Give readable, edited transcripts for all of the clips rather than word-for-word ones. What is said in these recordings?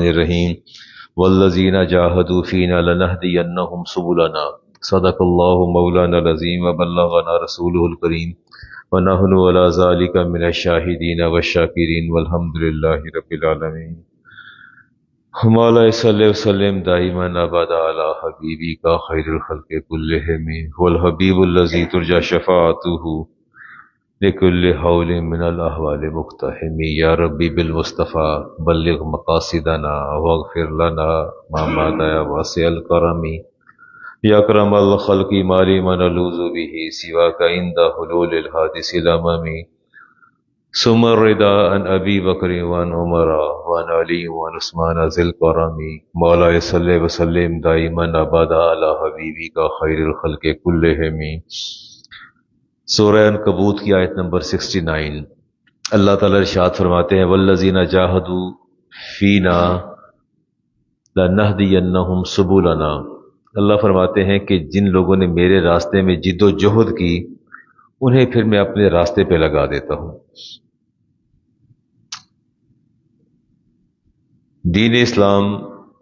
الرحیم والذین جاہدوا فینا لنہدینہم سبلنا صدق اللہ مولانا العظیم وبلغنا رسولہ الکریم ونحن علی ذلک من الشاہدین والشاکرین والحمد للہ رب العالمین۔ مولا صلی وسلم دائما ابدا علی حبیبی کا خیر الخلق کلہم والحبیب الذی ترجى شفاعته لکل حول من الاحوال مقتحم۔ یا ربی بالمصطفیٰ بلغ مقاصدنا واغفر لنا ما مات یا واسع الکرم یا اکرم الخلق ما لمن نلوذ به سواک عند حلول الحادث الامم۔ ثم الرضا عن ابی بکر وعن عمر وعن علی وعن عثمان ذی الکرم۔ مولا صلی وسلم دائما ابدا علی حبیبی کا خیر الخلق کلہم۔ سورہ عنکبوت کی آیت نمبر 69۔ اللہ تعالیٰ ارشاد فرماتے ہیں والذین جاہدوا فینا لنہدینہم سبلنا۔ اللہ فرماتے ہیں کہ جن لوگوں نے میرے راستے میں جد و جہد کی انہیں پھر میں اپنے راستے پہ لگا دیتا ہوں۔ دین اسلام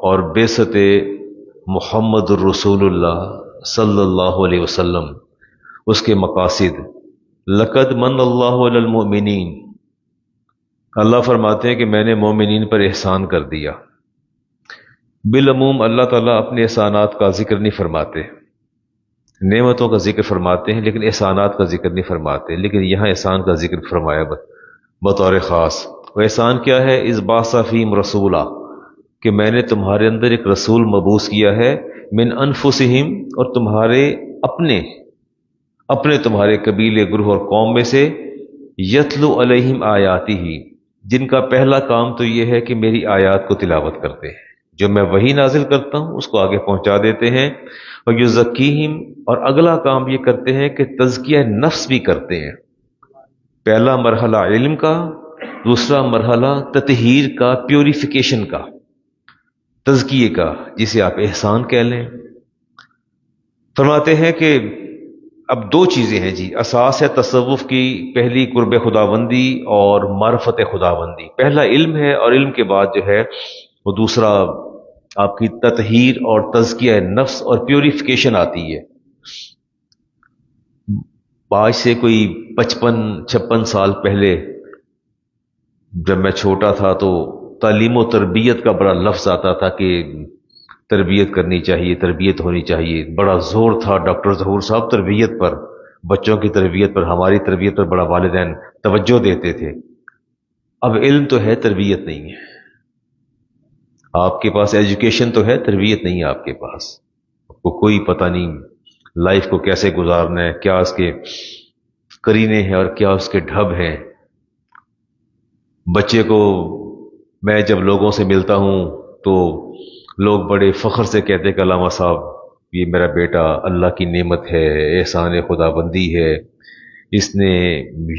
اور بعثت محمد الرسول اللہ صلی اللہ علیہ وسلم، اس کے مقاصد، لقد من اللہ علی المؤمنین، اللہ فرماتے ہیں کہ میں نے مومنین پر احسان کر دیا۔ بالعموم اللہ تعالیٰ اپنے احسانات کا ذکر نہیں فرماتے، نعمتوں کا ذکر فرماتے ہیں لیکن احسانات کا ذکر نہیں فرماتے، لیکن یہاں احسان کا ذکر فرمایا بطور خاص۔ وہ احسان کیا ہے؟ اذ بعث فیہم رسولا، کہ میں نے تمہارے اندر ایک رسول مبعوث کیا ہے، من انفسہم، اور تمہارے اپنے تمہارے قبیلے، گروہ اور قوم میں سے، یتلو علیہم آیاتہ، جن کا پہلا کام تو یہ ہے کہ میری آیات کو تلاوت کرتے ہیں، جو میں وحی نازل کرتا ہوں اس کو آگے پہنچا دیتے ہیں، اور یزکیہم، اور اگلا کام یہ کرتے ہیں کہ تزکیہ نفس بھی کرتے ہیں۔ پہلا مرحلہ علم کا، دوسرا مرحلہ تطہیر کا، پیوریفیکیشن کا، تزکیے کا، جسے آپ احسان کہہ لیں۔ فرماتے ہیں کہ اب دو چیزیں ہیں جی، اساس ہے تصوف کی، پہلی قرب خداوندی اور معرفت خداوندی۔ پہلا علم ہے، اور علم کے بعد جو ہے وہ دوسرا آپ کی تطہیر اور تزکیہ نفس اور پیوریفیکیشن آتی ہے۔ آج سے کوئی 55-56 سال پہلے جب میں چھوٹا تھا تو تعلیم و تربیت کا بڑا لفظ آتا تھا کہ تربیت کرنی چاہیے، تربیت ہونی چاہیے، بڑا زور تھا ڈاکٹر ظہور صاحب تربیت پر، بچوں کی تربیت پر، ہماری تربیت پر بڑا والدین توجہ دیتے تھے۔ اب علم تو ہے، تربیت نہیں ہے۔ آپ کے پاس ایجوکیشن تو ہے، تربیت نہیں ہے آپ کے پاس، آپ کو کوئی پتہ نہیں لائف کو کیسے گزارنا ہے، کیا اس کے کرینے ہیں اور کیا اس کے ڈھب ہیں۔ بچے کو میں جب لوگوں سے ملتا ہوں تو لوگ بڑے فخر سے کہتے ہیں کہ علامہ صاحب یہ میرا بیٹا اللہ کی نعمت ہے، احسان خداوندی ہے، اس نے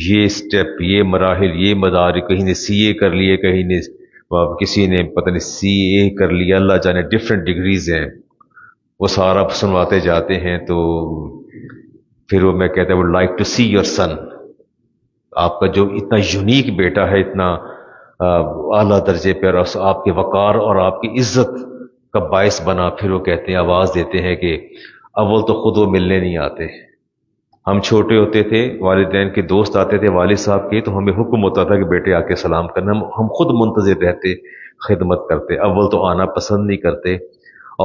یہ سٹیپ، یہ مراحل، یہ مدارک، کہیں نے سی اے کر لیے، کہیں نے کسی نے پتہ نہیں سی اے کر لیا، اللہ جانے ڈفرینٹ ڈگریز ہیں، وہ سارا سنواتے جاتے ہیں۔ تو پھر وہ میں کہتا ہوں like to see your son, آپ کا جو اتنا یونیک بیٹا ہے، اتنا اعلیٰ درجے پر آپ کے وقار اور آپ کی عزت کا باعث بنا، پھر وہ کہتے ہیں، آواز دیتے ہیں کہ اول تو خود وہ ملنے نہیں آتے۔ ہم چھوٹے ہوتے تھے، والدین کے دوست آتے تھے والد صاحب کے، تو ہمیں حکم ہوتا تھا کہ بیٹے آ کے سلام کرنا، ہم خود منتظر رہتے، خدمت کرتے، اول تو آنا پسند نہیں کرتے،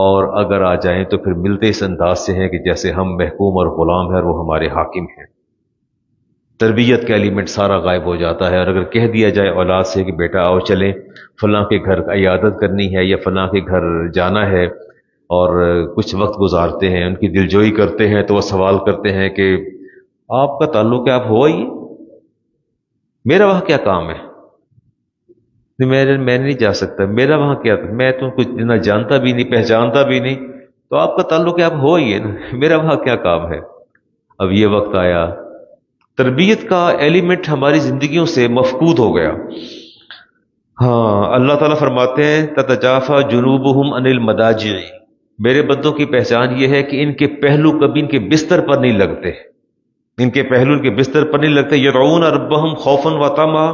اور اگر آ جائیں تو پھر ملتے اس انداز سے ہیں کہ جیسے ہم محکوم اور غلام ہیں اور وہ ہمارے حاکم ہیں۔ تربیت کا ایلیمنٹ سارا غائب ہو جاتا ہے، اور اگر کہہ دیا جائے اولاد سے کہ بیٹا آؤ چلیں فلاں کے گھر عیادت کرنی ہے یا فلاں کے گھر جانا ہے، اور کچھ وقت گزارتے ہیں، ان کی دلجوئی کرتے ہیں، تو وہ سوال کرتے ہیں کہ آپ کا تعلق ہے، آپ ہو آئیے، میرا وہاں کیا کام ہے، میں نہیں جا سکتا، میرا وہاں کیا، میں تو کچھ نہ جانتا بھی نہیں، پہچانتا بھی نہیں، تو آپ کا تعلق ہے، آپ ہو آئیے نا، میرا وہاں کیا کام ہے۔ اب یہ وقت آیا، تربیت کا ایلیمنٹ ہماری زندگیوں سے مفقود ہو گیا۔ ہاں، اللہ تعالیٰ فرماتے ہیں تتجافا جنوبہم عن المضاجع، میرے بندوں کی پہچان یہ ہے کہ ان کے پہلو کبھی ان کے بستر پر نہیں لگتے، ان کے پہلو ان کے بستر پر نہیں لگتے، یدعون ربہم خوفا و طمعا،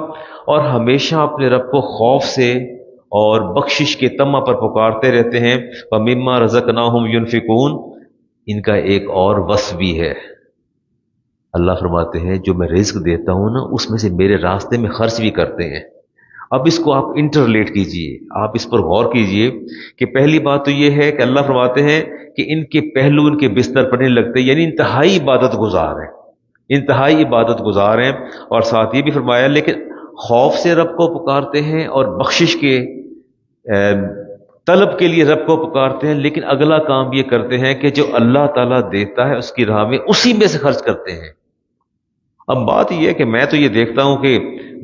اور ہمیشہ اپنے رب کو خوف سے اور بخشش کے تمہ پر پکارتے رہتے ہیں. وَمِمَّا رَزَقْنَاهُمْ يُنْفِقُونَ. ان کا ایک اور وصف بھی ہے. اللہ فرماتے ہیں جو میں رزق دیتا ہوں نا اس میں سے میرے راستے میں خرچ بھی کرتے ہیں. اب اس کو آپ انٹرلیٹ کیجئے، آپ اس پر غور کیجئے کہ پہلی بات تو یہ ہے کہ اللہ فرماتے ہیں کہ ان کے پہلو ان کے بستر پر نہیں لگتے، یعنی انتہائی عبادت گزار ہیں، انتہائی عبادت گزار ہیں. اور ساتھ یہ بھی فرمایا لیکن خوف سے رب کو پکارتے ہیں اور بخشش کے طلب کے لیے رب کو پکارتے ہیں، لیکن اگلا کام یہ کرتے ہیں کہ جو اللہ تعالیٰ دیتا ہے اس کی راہ میں اسی میں سے خرچ کرتے ہیں. اب بات یہ ہے کہ میں تو یہ دیکھتا ہوں کہ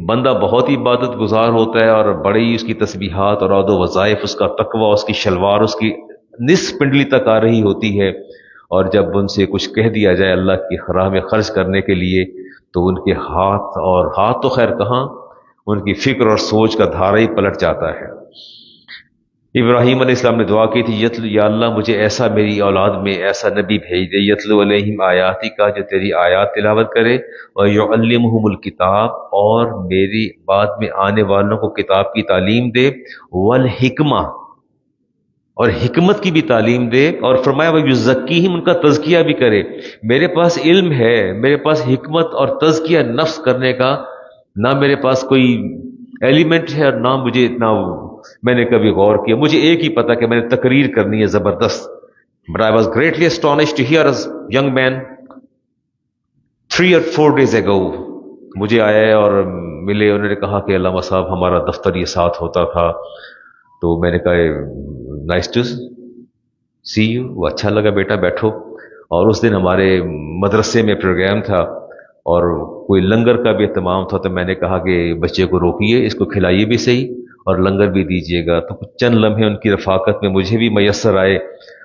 بندہ بہت ہی عبادت گزار ہوتا ہے اور بڑی اس کی تسبیحات اور عہد و وظائف، اس کا تقوی، اس کی شلوار اس کی نصف پنڈلی تک آ رہی ہوتی ہے، اور جب ان سے کچھ کہہ دیا جائے اللہ کی راہ میں خرچ کرنے کے لیے تو ان کے ہاتھ تو خیر کہاں، ان کی فکر اور سوچ کا دھارا ہی پلٹ جاتا ہے. ابراہیم علیہ السلام نے دعا کی تھی یا اللہ مجھے ایسا میری اولاد میں ایسا نبی بھیج دے یتلو علیہم آیاتی کا، جو تیری آیات تلاوت کرے، اور یعلمہم الکتاب، اور میری بعد میں آنے والوں کو کتاب کی تعلیم دے، والحکمہ، اور حکمت کی بھی تعلیم دے، اور فرمایا ویزکیہم، ان کا تزکیہ بھی کرے. میرے پاس علم ہے، میرے پاس حکمت اور تزکیہ نفس کرنے کا نہ میرے پاس کوئی ایلیمنٹ ہے، اور نہ مجھے اتنا میں نے کبھی غور کیا. مجھے ایک ہی پتا کہ میں نے تقریر کرنی ہے زبردست. But I was greatly astonished to hear a young man 3 or 4 days ago. مجھے آئے اور ملے، انہوں نے کہا کہ علامہ صاحب ہمارا دفتر یہ ساتھ ہوتا تھا. تو میں نے کہا نائس ٹو سی یو. وہ اچھا لگا بیٹا بیٹھو. اور اس دن ہمارے مدرسے میں پروگرام تھا اور کوئی لنگر کا بھی اہتمام تھا، تو میں نے کہا کہ بچے کو روکیے، اس کو کھلائیے بھی صحیح اور لنگر بھی دیجیے گا. تو کچھ چند لمحے ان کی رفاقت میں مجھے بھی میسر آئے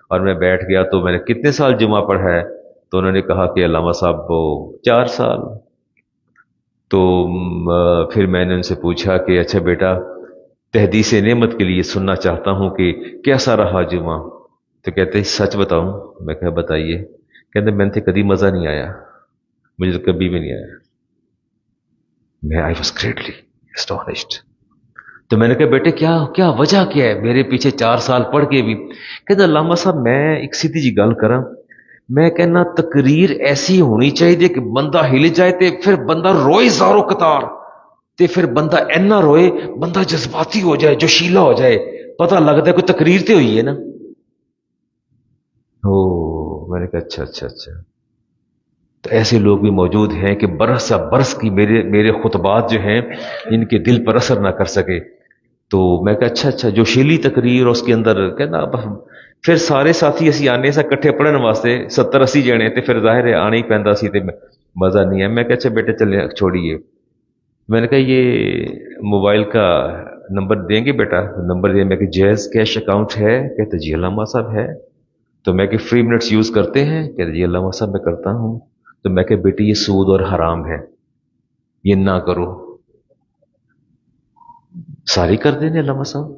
اور میں بیٹھ گیا. تو میں نے کتنے سال جمعہ پڑھا ہے؟ تو انہوں نے کہا کہ علامہ صاحب 4 سال. تو پھر میں نے ان سے پوچھا کہ اچھا بیٹا تحدیث نعمت کے لیے سننا چاہتا ہوں کہ کیسا رہا جمعہ. تو کہتے سچ بتاؤں؟ میں کہا بتائیے. کہتے میں نے کبھی مزہ نہیں آیا، مجھے تو کبھی بھی نہیں آیا. میں آئی واز گریٹلی اسٹانشڈ. تو میں نے کہا بیٹے کیا وجہ کیا ہے میرے پیچھے 4 سال پڑھ کے بھی؟ کہتے علامہ صاحب میں ایک سیدھی جی گل کراں، میں کہنا تقریر ایسی ہونی چاہیے کہ بندہ ہل جائے تے پھر بندہ روئے زارو قطار، تے پھر بندہ اینا روئے بندہ جذباتی ہو جائے، جوشیلا ہو جائے، پتہ لگتا ہے کوئی تقریر تے ہوئی ہے نا. میں نے کہا اچھا. تو ایسے لوگ بھی موجود ہیں کہ برس برس کی میرے خطبات جو ہیں ان کے دل پر اثر نہ کر سکے. تو میں کہا اچھا جوشیلی تقریر، اس کے اندر کہنا پھر سارے ساتھی اسی آنے سے کٹھے پڑھن واسطے 70-80 جنے تے پھر ظاہر ہے آنے ہی پیندا سی تے مزہ نہیں ہے. میں کہا اچھا بیٹے چلے چھوڑیے. میں نے کہا یہ موبائل کا نمبر دیں گے بیٹا؟ نمبر دیا. میں کہ جیز کیش اکاؤنٹ ہے؟ کہتے جی علامہ صاحب ہے. تو میں کہ فری منٹس یوز کرتے ہیں؟ کہتے جی علامہ صاحب میں کرتا ہوں. تو میں کہ بیٹی یہ سود اور حرام ہے، یہ نہ کرو. ساری کر دینے علامہ صاحب.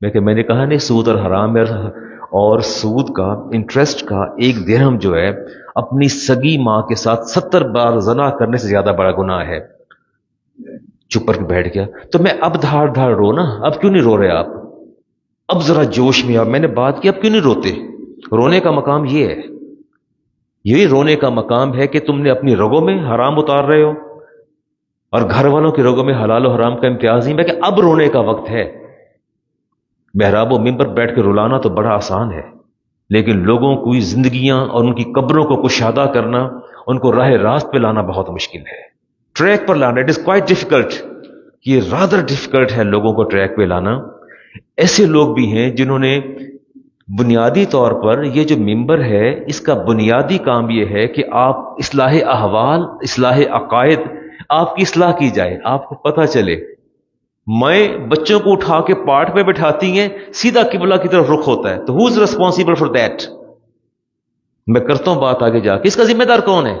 میں نے کہا نہیں سود اور حرام ہے، اور سود کا انٹرسٹ کا 1 درہم جو ہے اپنی سگی ماں کے ساتھ 70 بار زنا کرنے سے زیادہ بڑا گناہ ہے. چپ کر کے بیٹھ گیا. تو میں اب دھاڑ رو نا، اب کیوں نہیں رو رہے آپ؟ اب ذرا جوش میں. اب میں نے بات کی اب کیوں نہیں روتے؟ رونے کا مقام یہ ہے، یہی رونے کا مقام ہے کہ تم نے اپنی رگوں میں حرام اتار رہے ہو اور گھر والوں کی رگوں میں حلال و حرام کا امتیاز نہیں. میں کہ اب رونے کا وقت ہے. محراب و منبر بیٹھ کے رلانا تو بڑا آسان ہے، لیکن لوگوں کی زندگیاں اور ان کی قبروں کو کشادہ کرنا، ان کو راہ راست پہ لانا بہت مشکل ہے. ٹریک پر لانا اٹ از کوائٹ ڈیفیکلٹ. یہ رادر ڈیفیکلٹ ہے لوگوں کو ٹریک پہ لانا. ایسے لوگ بھی ہیں جنہوں نے بنیادی طور پر یہ جو ممبر ہے اس کا بنیادی کام یہ ہے کہ آپ اصلاح احوال، اصلاح عقائد، آپ کی اصلاح کی جائے، آپ کو پتہ چلے. میں بچوں کو اٹھا کے پاٹ پہ بٹھاتی ہیں، سیدھا قبلہ کی طرف رخ ہوتا ہے، تو ہو از ریسپانسبل فار دیٹ؟ میں کرتا ہوں بات آگے جا کے، اس کا ذمہ دار کون ہے؟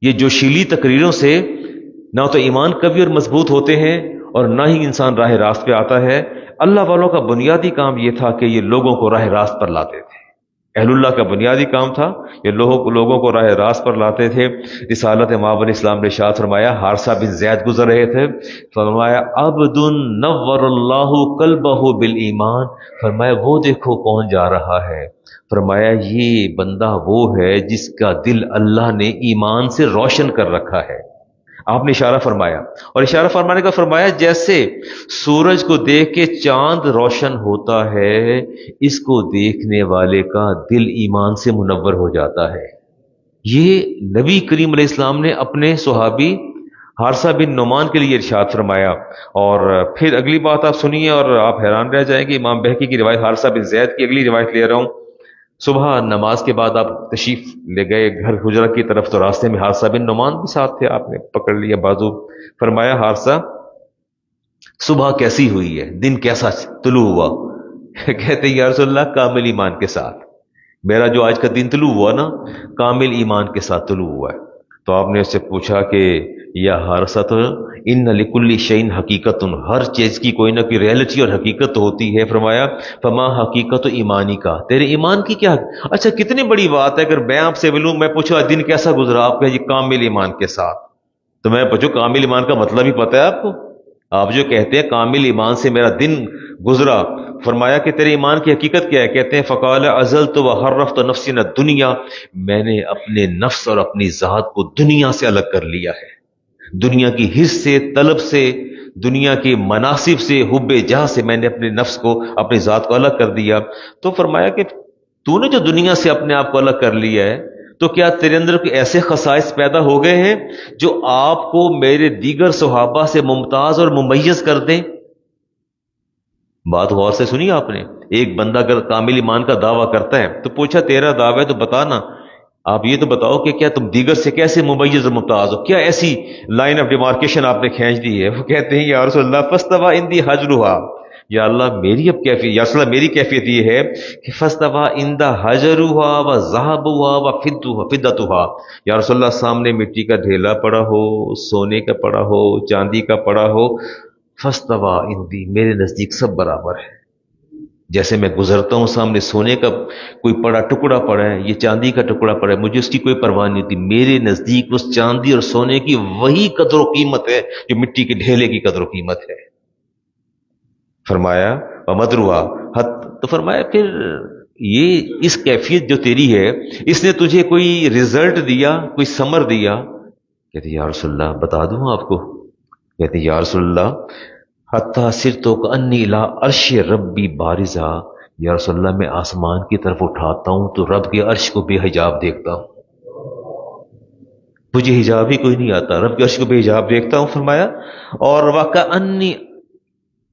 یہ جوشیلی تقریروں سے نہ تو ایمان کبھی اور مضبوط ہوتے ہیں اور نہ ہی انسان راہ راست پہ آتا ہے. اللہ والوں کا بنیادی کام یہ تھا کہ یہ لوگوں کو راہ راست پر لاتے تھے. اہل اللہ کا بنیادی کام تھا، یہ لوگوں کو راہ راست پر لاتے تھے۔ رسالت مآب علیہ السلام نے ارشاد فرمایا، حارثہ بن زید گزر رہے تھے، فرمایا عبد نور اللہ قلبہ بالایمان، فرمایا وہ دیکھو کون جا رہا ہے، فرمایا یہ بندہ وہ ہے جس کا دل اللہ نے ایمان سے روشن کر رکھا ہے۔ آپ نے اشارہ فرمایا، اور اشارہ فرمانے کا فرمایا جیسے سورج کو دیکھ کے چاند روشن ہوتا ہے، اس کو دیکھنے والے کا دل ایمان سے منور ہو جاتا ہے۔ یہ نبی کریم علیہ السلام نے اپنے صحابی حارثہ بن نعمان کے لیے ارشاد فرمایا۔ اور پھر اگلی بات آپ سنیے اور آپ حیران رہ جائیں گے، امام بہقی کی روایت، حارثہ بن زید کی اگلی روایت لے رہا ہوں۔ صبح نماز کے بعد آپ تشریف لے گئے گھر حجرہ کی طرف، تو راستے میں حارثہ بن نعمان بھی ساتھ تھے، آپ نے پکڑ لیا بازو، فرمایا حارثہ صبح کیسی ہوئی ہے، دن کیسا طلوع ہوا؟ کہتے ہیں یا رسول اللہ کامل ایمان کے ساتھ، میرا جو آج کا دن طلوع ہوا نا کامل ایمان کے ساتھ طلوع ہوا ہے۔ تو آپ نے اس سے پوچھا کہ یا حارثہ تو ان لکل شیء حقیقت، ہر چیز کی کوئی نہ کوئی ریئلٹی اور حقیقت ہوتی ہے، فرمایا فما حقیقت ایمانی کا، تیرے ایمان کی کیا؟ اچھا کتنی بڑی بات ہے، اگر میں آپ سے ملوں، میں پوچھا دن کیسا گزرا، آپ کہیں جی کامل ایمان کے ساتھ، تو میں پوچھوں کامل ایمان کا مطلب ہی پتہ ہے آپ کو؟ آپ جو کہتے ہیں کامل ایمان سے میرا دن گزرا، فرمایا کہ تیرے ایمان کی حقیقت کیا ہے؟ کہتے ہیں فقال عزلت وحرفت نفسی الدنیا، میں نے اپنے نفس اور اپنی ذات کو دنیا سے الگ کر لیا ہے، دنیا کی حس سے، طلب سے، دنیا کے مناصب سے، حب جاہ سے میں نے اپنے نفس کو، اپنی ذات کو الگ کر دیا۔ تو فرمایا کہ تو نے جو دنیا سے اپنے آپ کو الگ کر لیا ہے، تو کیا تیرے اندر کوئی ایسے خصائص پیدا ہو گئے ہیں جو آپ کو میرے دیگر صحابہ سے ممتاز اور ممیز کر دیں؟ بات غور سے سنی آپ نے، ایک بندہ اگر کامل ایمان کا دعویٰ کرتا ہے تو پوچھا تیرا دعویٰ ہے تو بتانا، آپ یہ تو بتاؤ کہ کیا تم دیگر سے کیسے ممیز اور ممتاز ہو، کیا ایسی لائن آف ڈیمارکیشن آپ نے کھینچ دی ہے؟ وہ کہتے ہیں یا رسول اللہ فاستوى عندي حجرها، یا اللہ میری اب کیفیت، یا رسول اللہ میری کیفیت یہ ہے کہ فاستوى عند حجرها وذهبها وفضتها، یا رسول اللہ سامنے مٹی کا ڈھیلا پڑا ہو، سونے کا پڑا ہو، چاندی کا پڑا ہو، فاستوى عندي میرے نزدیک سب برابر ہے، جیسے میں گزرتا ہوں سامنے سونے کا کوئی پڑا ٹکڑا پڑا ہے، یہ چاندی کا ٹکڑا پڑا ہے، مجھے اس کی کوئی پرواہ نہیں ہوتی، میرے نزدیک اس چاندی اور سونے کی وہی قدر و قیمت ہے جو مٹی کے ڈھیلے کی قدر و قیمت ہے۔ فرمایا ومدروا، تو فرمایا پھر یہ اس کیفیت جو تیری ہے، اس نے تجھے کوئی رزلٹ دیا، کوئی ثمر دیا؟ کہتے یا رسول اللہ بتا دوں آپ کو؟ کہتے یا رسول اللہ حتیٰ صرتو کأنی الی عرش ربی بارزا، یا رسول اللہ میں آسمان کی طرف اٹھاتا ہوں تو رب کے عرش کو بے حجاب دیکھتا ہوں، مجھے حجاب ہی کوئی نہیں آتا، رب کے عرش کو بے حجاب دیکھتا ہوں۔ فرمایا اور وکأنی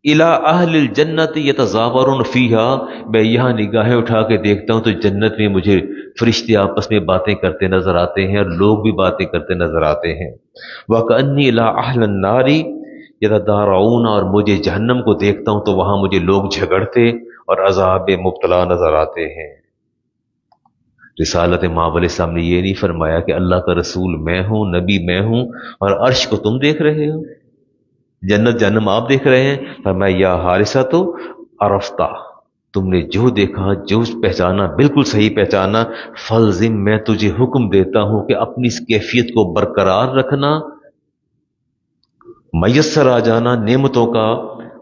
الی اہل الجنت یتزاورون فیہا، میں یہاں نگاہیں اٹھا کے دیکھتا ہوں تو جنت میں مجھے فرشتے آپس میں باتیں کرتے نظر آتے ہیں اور لوگ بھی باتیں کرتے نظر آتے ہیں۔ وکأنی الی اہل النار یتدارعون، اور مجھے جہنم کو دیکھتا ہوں تو وہاں مجھے لوگ جھگڑتے اور عذاب مبتلا نظر آتے ہیں۔ رسالت مآب علیہ السلام نے یہ نہیں فرمایا کہ اللہ کا رسول میں ہوں، نبی میں ہوں، اور عرش کو تم دیکھ رہے ہو، جنت جہنم آپ دیکھ رہے ہیں۔ فرمایا یا حارثہ تو عرفتہ، تم نے جو دیکھا، جو پہچانا، بالکل صحیح پہچانا، فلزم، میں تجھے حکم دیتا ہوں کہ اپنی اس کیفیت کو برقرار رکھنا، میسر آ جانا نعمتوں کا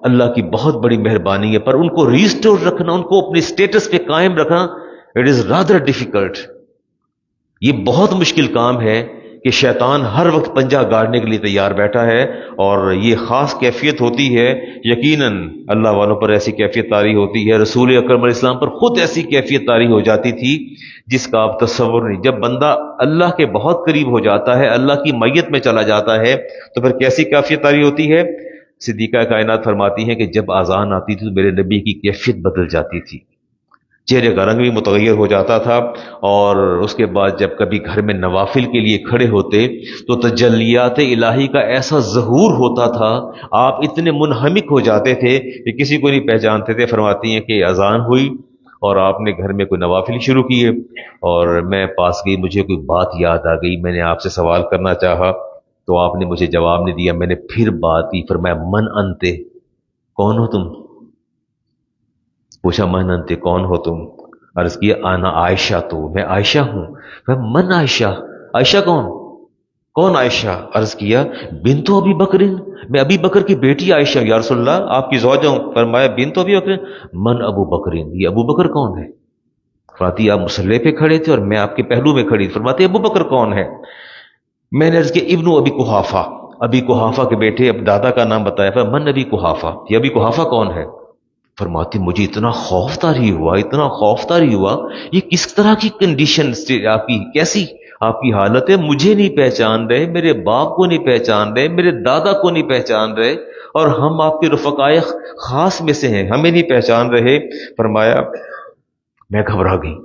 اللہ کی بہت بڑی مہربانی ہے، پر ان کو ریسٹور رکھنا، ان کو اپنے سٹیٹس پہ قائم رکھنا، اٹ از رادر ڈیفیکلٹ، یہ بہت مشکل کام ہے کہ شیطان ہر وقت پنجہ گاڑنے کے لیے تیار بیٹھا ہے، اور یہ خاص کیفیت ہوتی ہے، یقیناً اللہ والوں پر ایسی کیفیت طاری ہوتی ہے، رسول اکرم علیہ السلام پر خود ایسی کیفیت طاری ہو جاتی تھی جس کا آپ تصور نہیں۔ جب بندہ اللہ کے بہت قریب ہو جاتا ہے، اللہ کی میت میں چلا جاتا ہے، تو پھر کیسی کیفیت طاری ہوتی ہے؟ صدیقہ کائنات فرماتی ہیں کہ جب اذان آتی تھی تو میرے نبی کی کیفیت بدل جاتی تھی، چہرے کا رنگ بھی متغیر ہو جاتا تھا، اور اس کے بعد جب کبھی گھر میں نوافل کے لیے کھڑے ہوتے تو تجلیات الہی کا ایسا ظہور ہوتا تھا، آپ اتنے منہمک ہو جاتے تھے کہ کسی کو نہیں پہچانتے تھے۔ فرماتی ہیں کہ اذان ہوئی اور آپ نے گھر میں کوئی نوافل شروع کیے، اور میں پاس گئی، مجھے کوئی بات یاد آ گئی، میں نے آپ سے سوال کرنا چاہا تو آپ نے مجھے جواب نہیں دیا، میں نے پھر بات کی، فرمایا من انتے، کون ہو تم؟ پوچھا من انتے، کون ہو تم؟ عرض کیا آنا عائشہ، تو میں عائشہ ہوں۔ من عائشہ؟ عائشہ کون؟ کون عائشہ؟ عرض کیا بنت ابی بکر، میں ابی بکر کی بیٹی عائشہ یا رسول اللہ، آپ کی زوجہ ہوں۔ فرمایا بنت ابی بکر؟ من ابو بکر، یہ ابو بکر کون ہے؟ فرماتی آپ مسلح پہ کھڑے تھے اور میں آپ کے پہلو میں کھڑی تھی۔ فرماتے ابو بکر کون ہے؟ میں نے عرض کیا ابن ابی قحافہ، ابی قحافہ کے بیٹے، اب دادا کا نام بتایا۔ فرمایا من ابی قحافہ، یہ ابی قحافہ کون ہے؟ فرماتی مجھے اتنا خوف طاری ہوا، اتنا خوف طاری ہوا، یہ کس طرح کی کنڈیشن آپ کی، کیسی آپ کی حالت ہے؟ مجھے نہیں پہچان رہے، میرے باپ کو نہیں پہچان رہے، میرے دادا کو نہیں پہچان رہے، اور ہم آپ کے رفقائے خاص میں سے ہیں، ہمیں نہیں پہچان رہے۔ فرمایا میں گھبرا گئی،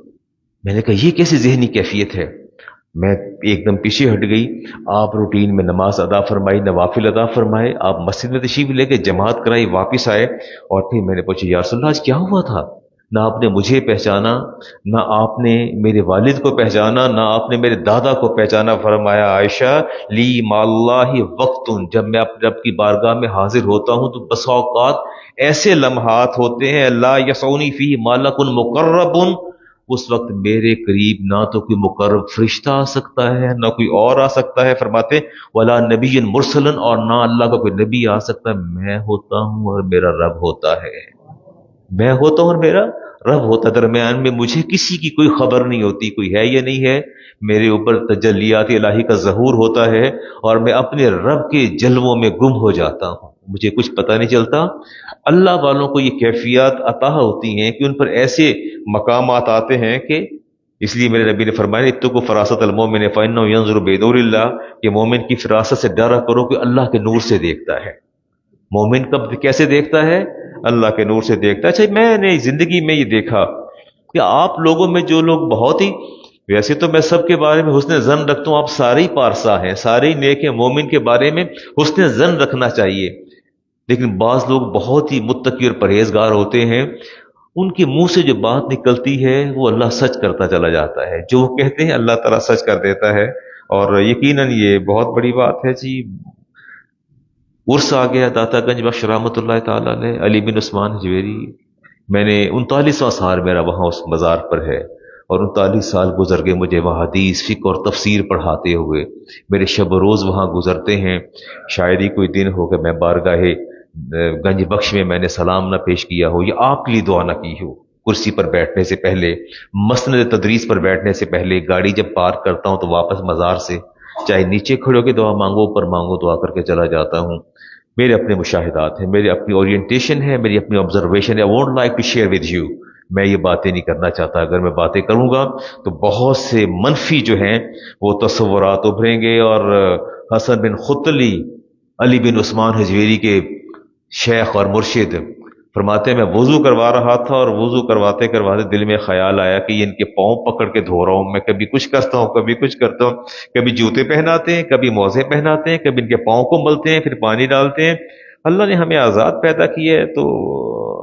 میں نے کہا یہ کیسی ذہنی کیفیت ہے؟ میں ایک دم پیچھے ہٹ گئی۔ آپ روٹین میں نماز ادا فرمائی، نوافل ادا فرمائے، آپ مسجد میں تشریف لے کے جماعت کرائی، واپس آئے، اور پھر میں نے پوچھا یا رسول اللہ آج کیا ہوا تھا؟ نہ آپ نے مجھے پہچانا، نہ آپ نے میرے والد کو پہچانا، نہ آپ نے میرے دادا کو پہچانا۔ فرمایا عائشہ لی مع اللہ وقت، جب میں اپنے رب کی بارگاہ میں حاضر ہوتا ہوں تو بسا اوقات ایسے لمحات ہوتے ہیں لا یسعنی فیہ ملک مقرب، اس وقت میرے قریب نہ تو کوئی مقرب فرشتہ آ سکتا ہے، نہ کوئی اور آ سکتا ہے۔ فرماتے ولا نبی مرسل، اور نہ اللہ کا کوئی نبی آ سکتا ہے، میں ہوتا ہوں اور میرا رب ہوتا ہے، میں ہوتا ہوں اور میرا رب ہوتا ہے۔ درمیان میں مجھے کسی کی کوئی خبر نہیں ہوتی، کوئی ہے یا نہیں ہے، میرے اوپر تجلیات الہی کا ظہور ہوتا ہے اور میں اپنے رب کے جلووں میں گم ہو جاتا ہوں، مجھے کچھ پتہ نہیں چلتا۔ اللہ والوں کو یہ کیفیات عطا ہوتی ہیں کہ ان پر ایسے مقامات آتے ہیں کہ اس لیے میرے نبی نے فرمایا اتقوا فراست المومن فانه ينظر بنور اللہ، کہ مومن کی فراست سے ڈرا کرو کہ اللہ کے نور سے دیکھتا ہے۔ مومن کب کیسے دیکھتا ہے؟ اللہ کے نور سے دیکھتا ہے۔ اچھا میں نے زندگی میں یہ دیکھا کہ آپ لوگوں میں جو لوگ بہت ہی، ویسے تو میں سب کے بارے میں حسن ظن رکھتا ہوں، آپ سارے ہی پارسا ہیں، سارے ہی نیک ہیں، مومن کے بارے میں حسن ظن رکھنا چاہیے، لیکن بعض لوگ بہت ہی متقی اور پرہیزگار ہوتے ہیں، ان کے منہ سے جو بات نکلتی ہے وہ اللہ سچ کرتا چلا جاتا ہے، جو وہ کہتے ہیں اللہ تعالیٰ سچ کر دیتا ہے، اور یقیناً یہ بہت بڑی بات ہے جی۔ عرس آ گیا داتا گنج بخش رحمۃ اللہ تعالی علیہ، علی بن عثمان حجویری، میں نے 39واں سال میرا وہاں اس مزار پر ہے، اور 39 سال گزر گئے مجھے وہاں حدیث فقہ اور تفسیر پڑھاتے ہوئے، میرے شب و روز وہاں گزرتے ہیں۔ شاید ہی کوئی دن ہو کہ میں بارگاہ گنج بخش میں نے سلام نہ پیش کیا ہو یا آپ کے لیے دعا نہ کی ہو، کرسی پر بیٹھنے سے پہلے، مسند تدریس پر بیٹھنے سے پہلے، گاڑی جب پارک کرتا ہوں تو واپس مزار سے چاہے نیچے کھڑے ہو کے دعا مانگو، اوپر مانگو، دعا کر کے چلا جاتا ہوں۔ میرے اپنے مشاہدات ہیں، میری اپنی اورینٹیشن ہے، میری اپنی آبزرویشن ہے، I won't like to share with you، میں یہ باتیں نہیں کرنا چاہتا، اگر میں باتیں کروں گا تو بہت سے منفی جو ہیں وہ تصورات ابھریں گے، اور حسن بن خطلی علی بن عثمان حجویری کے شیخ اور مرشد فرماتے ہیں میں وضو کروا رہا تھا، اور وضو کرواتے کرواتے دل میں خیال آیا کہ یہ ان کے پاؤں پکڑ کے دھو رہا ہوں، میں کبھی کچھ کرتا ہوں، کبھی کچھ کرتا ہوں، کبھی جوتے پہناتے ہیں، کبھی موزے پہناتے ہیں، کبھی ان کے پاؤں کو ملتے ہیں، پھر پانی ڈالتے ہیں۔ اللہ نے ہمیں آزاد پیدا کیا ہے، تو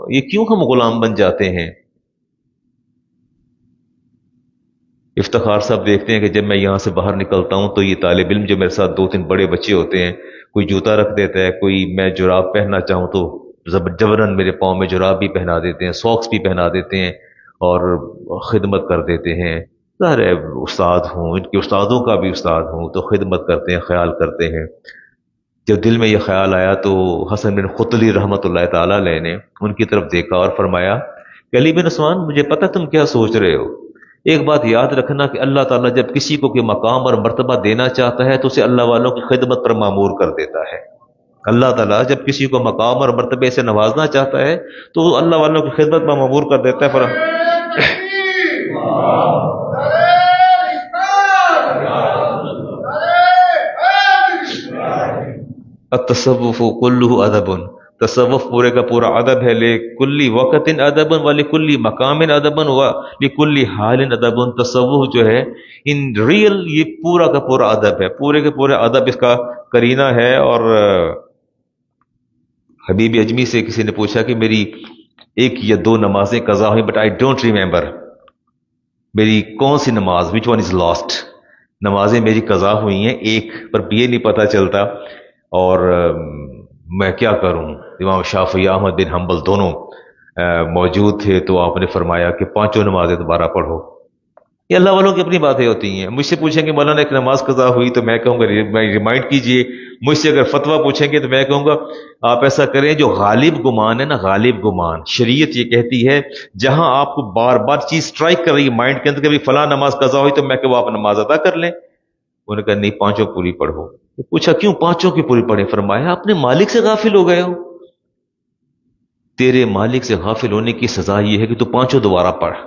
یہ کیوں ہم غلام بن جاتے ہیں؟ افتخار صاحب دیکھتے ہیں کہ جب میں یہاں سے باہر نکلتا ہوں تو یہ طالب علم جو میرے ساتھ 2-3 بڑے بچے ہوتے ہیں، کوئی جوتا رکھ دیتا ہے، کوئی میں جراب پہننا چاہوں تو جبراً میرے پاؤں میں جراب بھی پہنا دیتے ہیں، ساکس بھی پہنا دیتے ہیں، اور خدمت کر دیتے ہیں۔ ظاہر ہے استاد ہوں، ان کے استادوں کا بھی استاد ہوں، تو خدمت کرتے ہیں، خیال کرتے ہیں۔ جب دل میں یہ خیال آیا تو حسن بن خطلی رحمۃ اللہ تعالی علیہ نے ان کی طرف دیکھا اور فرمایا کہ علی بن عثمان مجھے پتہ تم کیا سوچ رہے ہو، ایک بات یاد رکھنا کہ اللہ تعالیٰ جب کسی کو کوئی مقام اور مرتبہ دینا چاہتا ہے تو اسے اللہ والوں کی خدمت پر معمور کر دیتا ہے۔ اللہ تعالیٰ جب کسی کو مقام اور مرتبے سے نوازنا چاہتا ہے تو وہ اللہ والوں کی خدمت پر معمور کر دیتا ہے۔ التصوف کلہ ادب، تصوف پورے کا پورا ادب ہے، لکل وقت ادب ولکل مقام ادب ولکل حال ادب۔ تصوف جو ہے ان ریئل یہ پورا کا پورا ادب ہے، پورے کے پورے ادب اس کا کرینہ ہے۔ اور حبیب اجمی سے کسی نے پوچھا کہ میری 1 یا 2 نمازیں قضا ہوئی، بٹ آئی ڈونٹ ریمبر، میری کون سی نماز، وچ ون از لاسٹ، نمازیں میری قضا ہوئی ہیں ایک، پر یہ نہیں پتہ چلتا، اور میں کیا کروں۔ امام شافعی احمد بن حنبل دونوں موجود تھے تو آپ نے فرمایا کہ پانچوں نمازیں دوبارہ پڑھو. یہ اللہ والوں کی اپنی باتیں ہوتی ہیں. مجھ سے پوچھیں گے مولانا ایک نماز قضا ہوئی تو میں کہوں گا ریمائنڈ کیجئے. مجھ سے اگر فتویٰ پوچھیں گے تو میں کہوں گا آپ ایسا کریں. جو غالب گمان ہے نا، غالب گمان، شریعت یہ کہتی ہے جہاں آپ کو بار بار چیز سٹرائک کر رہی ہے مائنڈ کے اندر کہ فلاں نماز قضا ہوئی تو میں کہ وہ آپ نماز ادا کر لیں. انہوں نے کہا نہیں، پانچوں پوری پڑھو. پوچھا کیوں پانچوں کی پوری پڑھیں؟ فرمایا اپنے مالک سے غافل ہو گئے ہو. تیرے مالک سے غافل ہونے کی سزا یہ ہے کہ تو پانچوں دوبارہ پڑھ.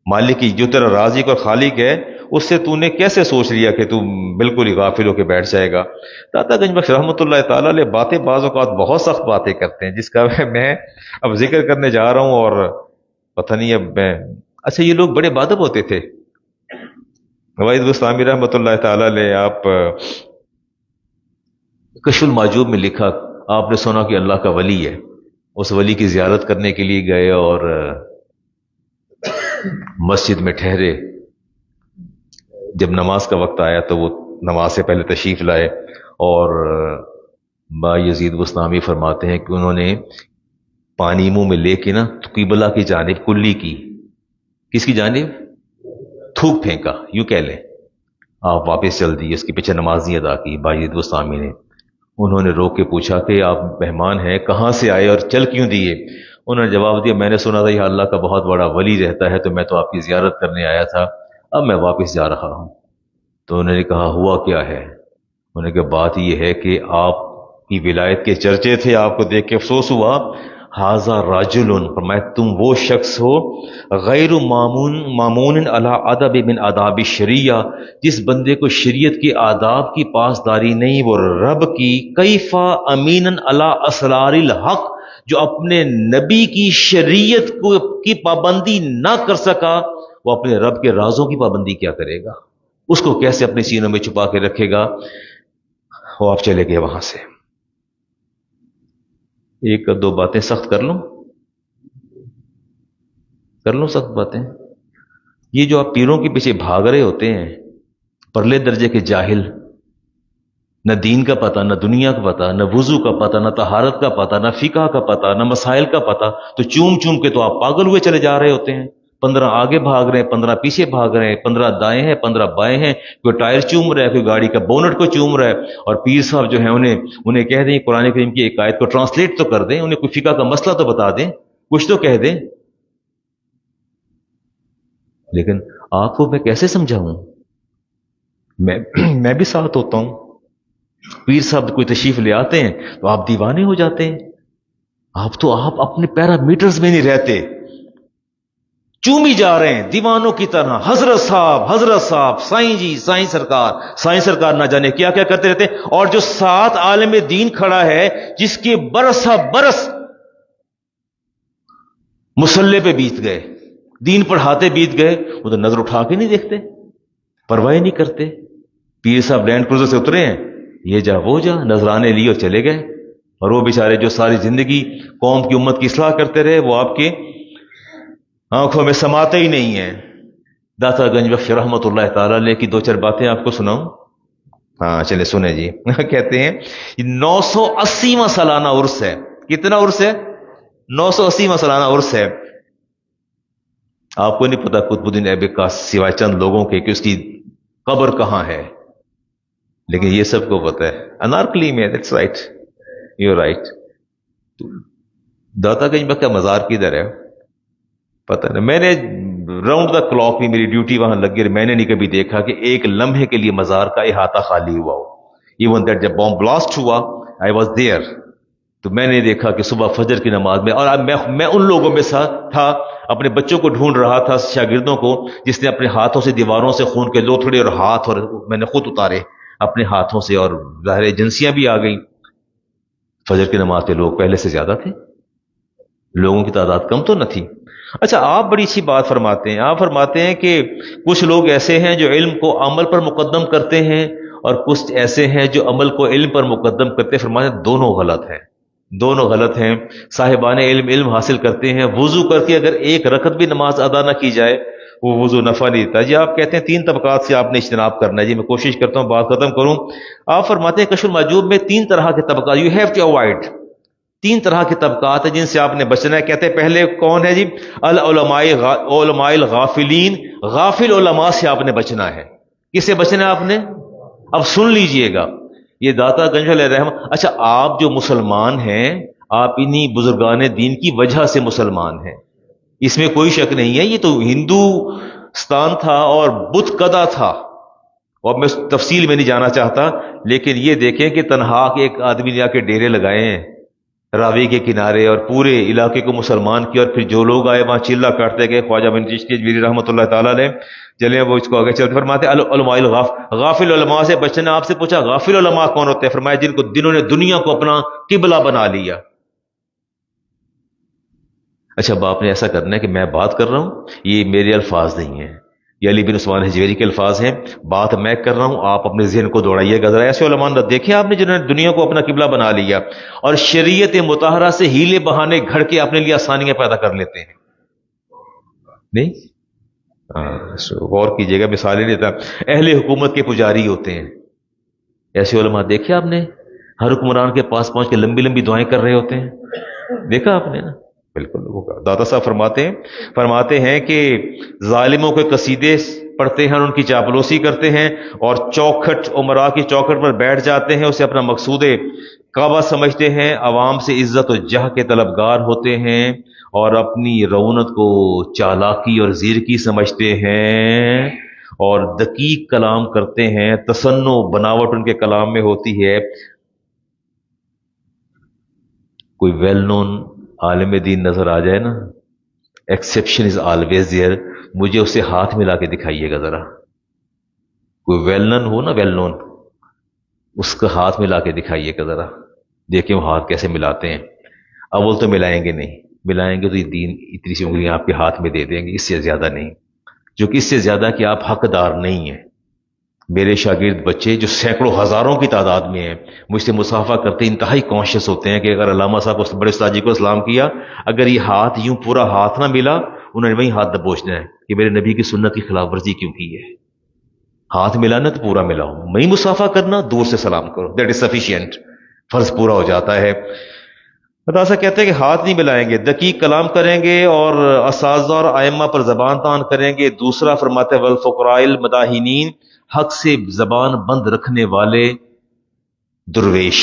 مالک کی جو تیرا رازق اور خالق ہے اس سے تو نے کیسے سوچ لیا کہ تو بالکل ہی غافل ہو کے بیٹھ جائے گا. داتا گنج بخش رحمۃ اللہ تعالیٰ علیہ باتیں بعض اوقات بہت سخت باتیں کرتے ہیں جس کا میں اب ذکر کرنے جا رہا ہوں اور پتہ نہیں اب میں. اچھا یہ لوگ بڑے بادب ہوتے تھے. وحید بستامی رحمۃ اللہ تعالیٰ علیہ آپ کشف المعجوب میں لکھا، آپ نے سنا کہ اللہ کا ولی ہے. اس ولی کی زیارت کرنے کے لیے گئے اور مسجد میں ٹھہرے. جب نماز کا وقت آیا تو وہ نماز سے پہلے تشریف لائے اور با یزید بستامی فرماتے ہیں کہ انہوں نے پانی منہ میں لے کے نا قبلہ کی جانب کلی کی. کس کی جانب؟ تھوک پھینکا، یوں کہہ لیں. آپ واپس چل دیے، اس کے پیچھے نماز نہیں ادا کی با یزید بستامی نے. انہوں نے روک کے پوچھا کہ آپ مہمان ہیں، کہاں سے آئے اور چل کیوں دیے؟ انہوں نے جواب دیا میں نے سنا تھا یہ اللہ کا بہت بڑا ولی رہتا ہے تو میں تو آپ کی زیارت کرنے آیا تھا، اب میں واپس جا رہا ہوں. تو انہوں نے کہا ہوا کیا ہے؟ انہوں نے کہا بات یہ ہے کہ آپ کی ولایت کے چرچے تھے، آپ کو دیکھ کے افسوس ہوا. حاذا راجل، فرمایا تم وہ شخص ہو غیر مامون علی ادب من آداب الشریعہ، جس بندے کو شریعت کے آداب کی پاسداری نہیں، وہ رب کی کیفا امین علی اسرار الحق، جو اپنے نبی کی شریعت کی پابندی نہ کر سکا وہ اپنے رب کے رازوں کی پابندی کیا کرے گا؟ اس کو کیسے اپنے سینوں میں چھپا کے رکھے گا؟ وہ آپ چلے گئے وہاں سے. ایک دو باتیں سخت کر لوں سخت باتیں. یہ جو آپ پیروں کے پیچھے بھاگ رہے ہوتے ہیں، پرلے درجے کے جاہل، نہ دین کا پتہ، نہ دنیا کا پتہ، نہ وضو کا پتہ، نہ طہارت کا پتہ، نہ فقہ کا پتہ، نہ مسائل کا پتہ، تو چوم چوم کے تو آپ پاگل ہوئے چلے جا رہے ہوتے ہیں. 15 آگے بھاگ رہے ہیں، 15 پیچھے بھاگ رہے ہیں، 15 دائیں ہیں، 15 بائیں ہیں. کوئی ٹائر چوم رہا ہے، کوئی گاڑی کا بونٹ کو چوم رہا ہے. اور پیر صاحب جو ہیں انہیں کہہ دیں قرآن کریم کی ایک آیت کو ٹرانسلیٹ تو کر دیں، انہیں کوئی فقہ کا مسئلہ تو بتا دیں، کچھ تو کہہ دیں. لیکن آپ کو میں کیسے سمجھاؤں؟ میں بھی ساتھ ہوتا ہوں. پیر صاحب کوئی تشریف لے آتے ہیں تو آپ دیوانے ہو جاتے ہیں. آپ اپنے پیرامیٹرز میں نہیں رہتے، چومی جا رہے ہیں دیوانوں کی طرح. حضرت صاحب، سائیں جی، سائیں سرکار نہ جانے کیا کیا کرتے رہتے ہیں. اور جو ساتھ عالم دین کھڑا ہے جس کے برس مسلح پہ بیت گئے، دین پڑھاتے بیت گئے، وہ تو نظر اٹھا کے نہیں دیکھتے، پرواہ نہیں کرتے. پیر صاحب لینڈ کروزر سے اترے ہیں، یہ جا وہ جا، نذرانے لیے اور چلے گئے. اور وہ بیچارے جو ساری زندگی قوم کی امت کی اصلاح کرتے رہے، وہ آپ کے آنکھوں میں سماتے ہی نہیں ہیں. داتا گنج بخش رحمۃ اللہ تعالی علیہ کی 2-4 باتیں آپ کو سناؤں؟ ہاں چلے سنیں جی. کہتے ہیں 980واں سالانہ عرس ہے. کتنا عرس ہے؟ 980واں سالانہ عرس ہے. آپ کو نہیں پتا قطب الدین ایبک کا سوائے چند لوگوں کے کہ اس کی قبر کہاں ہے، لیکن یہ سب کو پتا ہے. انارکلی میں that's right, you right. Data Ganj Bakhsh کا مزار کدھر ہے پتہ نہیں. میں نے راؤنڈ دا کلاک بھی میری ڈیوٹی وہاں لگ گئی، میں نے نہیں کبھی دیکھا کہ ایک لمحے کے لیے مزار کا احاطہ خالی ہوا ہو. ایون دیٹ جب بام بلاسٹ ہوا آئی واز دیئر، تو میں نے دیکھا کہ صبح فجر کی نماز میں، اور میں ان لوگوں میں تھا، اپنے بچوں کو ڈھونڈ رہا تھا، شاگردوں کو، جس نے اپنے ہاتھوں سے دیواروں سے خون کے لوتھڑے اور ہاتھ، اور میں نے خود اتارے اپنے ہاتھوں سے، اور ظاہر ایجنسیاں بھی آ گئیں. فجر کی نماز کے لوگ پہلے سے زیادہ تھے، لوگوں کی تعداد کم تو نہ تھی. اچھا آپ بڑی اچھی بات فرماتے ہیں. آپ فرماتے ہیں کہ کچھ لوگ ایسے ہیں جو علم کو عمل پر مقدم کرتے ہیں، اور کچھ ایسے ہیں جو عمل کو علم پر مقدم کرتے ہیں. فرماتے ہیں دونوں غلط ہیں. صاحبان علم حاصل کرتے ہیں. وضو کر کے اگر 1 رکعت بھی نماز ادا نہ کی جائے وہ وضو نفع نہیں دیتا. جی آپ کہتے ہیں 3 طبقات سے آپ نے اجتناب کرنا ہے. جی میں کوشش کرتا ہوں بات ختم کروں. آپ فرماتے ہیں کشف المعجوب میں 3 طرح کے طبقات یو ہیو ٹو اوائڈ. تین طرح کے طبقات ہیں جن سے آپ نے بچنا ہے. کہتے ہیں پہلے کون ہے جی؟ علماء الغافلین. غافل علماء سے آپ نے بچنا ہے. کس سے بچنا ہے آپ نے؟ اب سن لیجئے گا یہ داتا گنج علیہ رحمہ. اچھا آپ جو مسلمان ہیں آپ انہی بزرگان دین کی وجہ سے مسلمان ہیں، اس میں کوئی شک نہیں ہے. یہ تو ہندوستان تھا اور بت کدا تھا، اور میں تفصیل میں نہیں جانا چاہتا، لیکن یہ دیکھیں کہ تنہا کے ایک آدمی نے آ کے ڈیرے لگائے ہیں راوی کے کنارے اور پورے علاقے کو مسلمان کیا، اور پھر جو لوگ آئے وہاں چلا کاٹتے گئے. خواجہ بن چشتی اجمیری رحمۃ اللہ تعالیٰ علیہ چلے وہ اس کو آگے چلتے فرماتے علماء غافل علماء سے بچنا. آپ سے پوچھا غافل علماء کون ہوتے ہیں؟ فرمایا جن کو جنہوں نے دنیا کو اپنا قبلہ بنا لیا. اچھا اب آپ نے ایسا کرنا ہے کہ میں بات کر رہا ہوں، یہ میرے الفاظ نہیں ہیں، یہ علی بن عثمان حجویری کے الفاظ ہیں. بات میں کر رہا ہوں، آپ اپنے ذہن کو دوڑائیے گا ذرا. ایسے علماء دیکھیں آپ نے جنہوں نے دنیا کو اپنا قبلہ بنا لیا اور شریعت مطہرہ سے ہیلے بہانے گھڑ کے اپنے لیے آسانیاں پیدا کر لیتے ہیں. نہیں غور کیجیے گا، مثالیں لیتا. اہل حکومت کے پجاری ہوتے ہیں، ایسے علماء دیکھے آپ نے؟ ہر حکمران کے پاس پہنچ کے لمبی لمبی دعائیں کر رہے ہوتے ہیں، دیکھا آپ نے نا؟ بالکل ہوگا. داتا صاحب فرماتے ہیں کہ ظالموں کے قصیدے پڑھتے ہیں اور ان کی چاپلوسی کرتے ہیں، اور چوکھٹ عمرا کی چوکھٹ پر بیٹھ جاتے ہیں، اسے اپنا مقصود کعبہ سمجھتے ہیں، عوام سے عزت و جاہ کے طلبگار ہوتے ہیں، اور اپنی رونت کو چالاکی اور زیرکی سمجھتے ہیں، اور دقیق کلام کرتے ہیں. تصنع بناوٹ ان کے کلام میں ہوتی ہے. کوئی ویل نون عالم دین نظر آ جائے نا، ایکسیپشن از آلویز دیئر، مجھے اسے ہاتھ ملا کے دکھائیے گا ذرا. کوئی ویل نون ہو نا، ویل نون، اس کا ہاتھ ملا کے دکھائیے گا ذرا، دیکھیں وہ ہاتھ کیسے ملاتے ہیں. اول تو ملائیں گے نہیں، ملائیں گے تو یہ دین اتنی سی انگلیاں آپ کے ہاتھ میں دے دیں گے، اس سے زیادہ نہیں. جو کہ اس سے زیادہ کہ آپ حقدار نہیں ہیں. میرے شاگرد بچے جو سینکڑوں ہزاروں کی تعداد میں ہیں مجھ سے مصافحہ کرتے انتہائی کانشیس ہوتے ہیں کہ اگر علامہ صاحب اس بڑے استاد جی کو اسلام کیا، اگر یہ ہاتھ یوں پورا ہاتھ نہ ملا، انہوں نے وہی ہاتھ دبوچنا ہے کہ میرے نبی کی سنت کی خلاف ورزی کیوں کی ہے. ہاتھ ملانا تو پورا ملاؤ، میں مصافحہ کرنا دور سے سلام کرو، دیٹ از سفیشینٹ، فرض پورا ہو جاتا ہے. خدا کہتے ہیں کہ ہاتھ نہیں ملائیں گے، دقیق کلام کریں گے اور اساتذہ اور ائمہ پر زبان تان کریں گے. دوسرا فرماتے ہیں والفقراء المداہنین، حق سے زبان بند رکھنے والے درویش،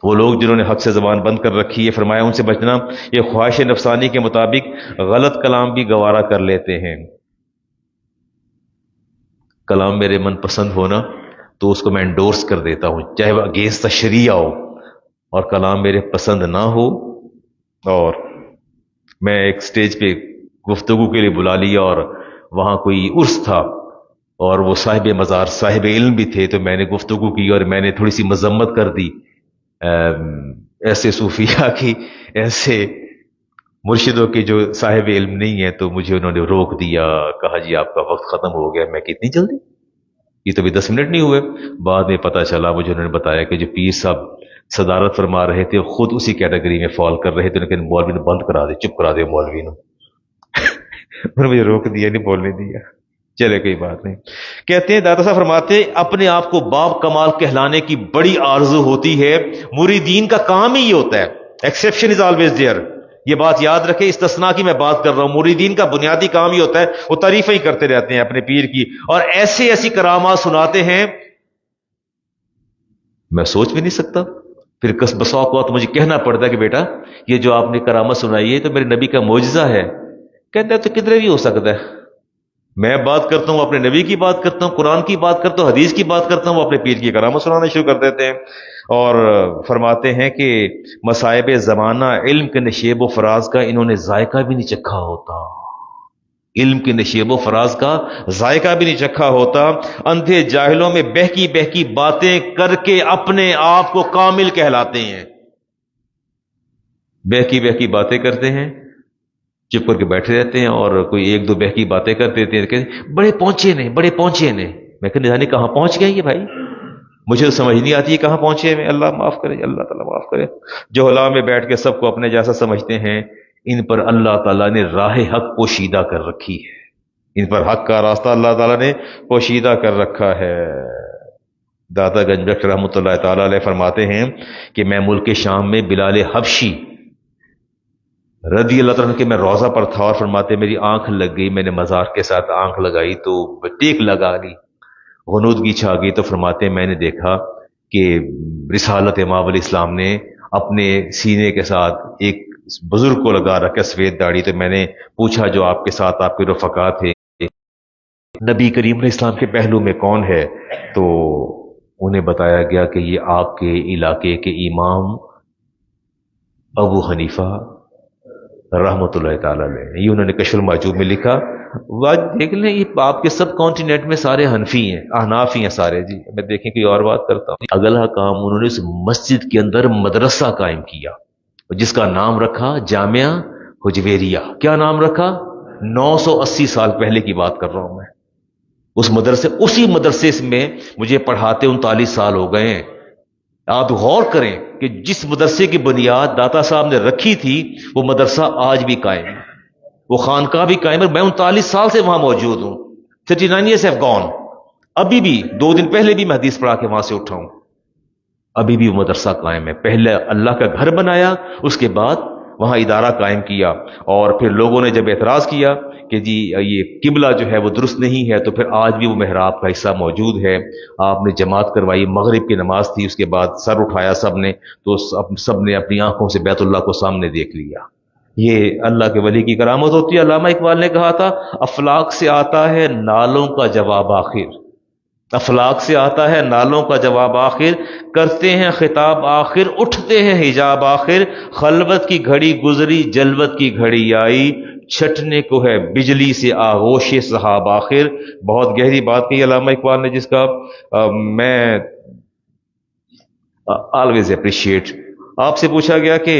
وہ لوگ جنہوں نے حق سے زبان بند کر رکھی ہے. فرمایا ان سے بچنا. یہ خواہش نفسانی کے مطابق غلط کلام بھی گوارا کر لیتے ہیں. کلام میرے من پسند ہونا تو اس کو میں انڈورس کر دیتا ہوں، چاہے وہ اگینسٹ شریعہ ہو، اور کلام میرے پسند نہ ہو اور میں ایک سٹیج پہ گفتگو کے لیے بلا لیا اور وہاں کوئی عرس تھا اور وہ صاحب مزار صاحب علم بھی تھے، تو میں نے گفتگو کی اور میں نے تھوڑی سی مذمت کر دی ایسے صوفیہ کی، ایسے مرشدوں کے جو صاحب علم نہیں ہے. تو مجھے انہوں نے روک دیا، کہا جی آپ کا وقت ختم ہو گیا. میں کتنی جلدی، یہ تو بھی 10 منٹ نہیں ہوئے. بعد میں پتا چلا، مجھے انہوں نے بتایا کہ جو پیر صاحب صدارت فرما رہے تھے خود اسی کیٹیگری میں فال کر رہے تھے، لیکن مولوی نے بند کرا دے، چپ کرا دے مولوی نے. انہوں نے مجھے روک دیا، نہیں بولنے دیا. چلے کوئی بات نہیں. کہتے ہیں داتا صاحب فرماتے ہیں اپنے آپ کو باب کمال کہلانے کی بڑی آرزو ہوتی ہے. مریدین کا کام ہی یہ ہوتا ہے، ایکسیپشن از آلویز دیئر. یہ بات یاد رکھے، استثناء کی میں بات کر رہا ہوں. مریدین کا بنیادی کام ہی ہوتا ہے وہ تعریفیں ہی کرتے رہتے ہیں اپنے پیر کی، اور ایسی ایسی کرامات سناتے ہیں میں سوچ بھی نہیں سکتا. پھر بسا اوقات مجھے کہنا پڑتا ہے کہ بیٹا یہ جو آپ نے کرامت سنائی ہے تو میرے نبی کا معجزہ ہے. کہتا ہے تو کدھر بھی ہو سکتا ہے. میں بات کرتا ہوں، اپنے نبی کی بات کرتا ہوں، قرآن کی بات کرتا ہوں، حدیث کی بات کرتا ہوں، وہ اپنے پیر کی کرامت سنانا شروع کر دیتے ہیں. اور فرماتے ہیں کہ مصائب زمانہ علم کے نشیب و فراز کا انہوں نے ذائقہ بھی نہیں چکھا ہوتا. علم کے نشیب و فراز کا ذائقہ بھی نہیں چکھا ہوتا. اندھے جاہلوں میں بہکی بہکی باتیں کر کے اپنے آپ کو کامل کہلاتے ہیں. بہکی بہکی باتیں کرتے ہیں، چپ کر کے بیٹھے رہتے ہیں، اور کوئی ایک دو بہکی باتیں کرتے ہیں کہ بڑے پہنچے نے، بڑے پہنچے نے. میں کہ جانے کہاں پہنچ گئے یہ بھائی، مجھے تو سمجھ نہیں آتی ہے کہاں پہنچے میں. اللہ معاف کرے، اللہ تعالیٰ معاف کرے. جو حلا میں بیٹھ کے سب کو اپنے جیسا سمجھتے ہیں، ان پر اللہ تعالیٰ نے راہ حق پوشیدہ کر رکھی ہے. ان پر حق کا راستہ اللہ تعالیٰ نے پوشیدہ کر رکھا ہے. داتا گنج بخش رحمۃ اللہ تعالی علیہ فرماتے ہیں کہ میں ملک شام میں بلال حبشی رضی اللہ تعالیٰ عنہ کہ میں روزہ پر تھا، اور فرماتے میری آنکھ لگ گئی، میں نے مزار کے ساتھ آنکھ لگائی تو ٹیک لگا لی، غنودگی چھا گئی، تو فرماتے میں نے دیکھا کہ رسالت امام علیہ السلام نے اپنے سینے کے ساتھ ایک بزرگ کو لگا رکھا سفید داڑھی، تو میں نے پوچھا جو آپ کے ساتھ آپ کے رفقا تھے نبی کریم علیہ السلام کے پہلو میں کون ہے؟ تو انہیں بتایا گیا کہ یہ آپ کے علاقے کے امام ابو حنیفہ رحمۃ اللہ تعالی علیہ، یہ انہوں نے کشف المحجوب میں لکھا۔ دیکھ لیں یہ آپ کے سب کانٹیننٹ میں سارے حنفی ہیں، احناف ہی ہیں سارے جی۔ میں دیکھیں کوئی اور بات کرتا ہوں۔ اگلا کام انہوں نے اس مسجد کے اندر مدرسہ قائم کیا جس کا نام رکھا جامعہ حجویریہ۔ کیا نام رکھا؟ 980 سال پہلے کی بات کر رہا ہوں میں۔ اسی مدرسے میں مجھے پڑھاتے 39 سال ہو گئے ہیں۔ آپ غور کریں کہ جس مدرسے کی بنیاد داتا صاحب نے رکھی تھی وہ مدرسہ آج بھی قائم ہے، وہ خانقاہ بھی قائم ہے۔ میں 39 سال سے وہاں موجود ہوں، 39 years have gone۔ ابھی بھی 2 دن پہلے بھی میں حدیث پڑھا کے وہاں سے اٹھا ہوں، ابھی بھی وہ مدرسہ قائم ہے۔ پہلے اللہ کا گھر بنایا، اس کے بعد وہاں ادارہ قائم کیا، اور پھر لوگوں نے جب اعتراض کیا کہ جی یہ قبلہ جو ہے وہ درست نہیں ہے، تو پھر آج بھی وہ محراب کا حصہ موجود ہے۔ آپ نے جماعت کروائی، مغرب کی نماز تھی، اس کے بعد سر اٹھایا سب نے، تو سب نے اپنی آنکھوں سے بیت اللہ کو سامنے دیکھ لیا۔ یہ اللہ کے ولی کی کرامت ہوتی ہے۔ علامہ اقبال نے کہا تھا افلاک سے آتا ہے نالوں کا جواب آخر، افلاک سے آتا ہے نالوں کا جواب آخر، کرتے ہیں خطاب آخر، اٹھتے ہیں حجاب آخر، خلوت کی گھڑی گزری جلوت کی گھڑی آئی، چھٹنے کو ہے بجلی سے آغوش صحاب آخر۔ بہت گہری بات کی علامہ اقبال نے، جس کا میں آلویز اپریشیٹ۔ آپ سے پوچھا گیا کہ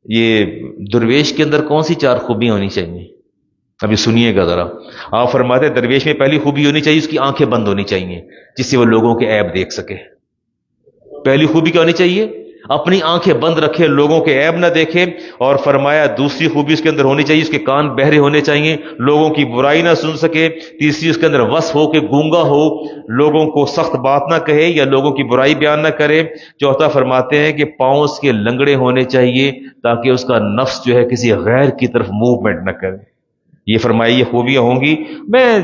یہ درویش کے اندر کون سی 4 خوبیاں ہونی چاہیے؟ ابھی سنیے گا ذرا۔ آپ فرماتے ہیں درویش میں پہلی خوبی ہونی چاہیے اس کی آنکھیں بند ہونی چاہیے، جس سے وہ لوگوں کے عیب دیکھ سکے۔ پہلی خوبی کیا ہونی چاہیے؟ اپنی آنکھیں بند رکھے، لوگوں کے عیب نہ دیکھے۔ اور فرمایا دوسری خوبی اس کے اندر ہونی چاہیے، اس کے کان بہرے ہونے چاہیے، لوگوں کی برائی نہ سن سکے۔ تیسری اس کے اندر وصف ہو کہ گونگا ہو، لوگوں کو سخت بات نہ کہے یا لوگوں کی برائی بیان نہ کرے۔ چوتھا فرماتے ہیں کہ پاؤں اس کے لنگڑے ہونے چاہیے تاکہ اس کا نفس جو ہے کسی غیر کی طرف موومنٹ نہ کرے۔ یہ فرمائی یہ خوبیاں ہوں گی۔ میں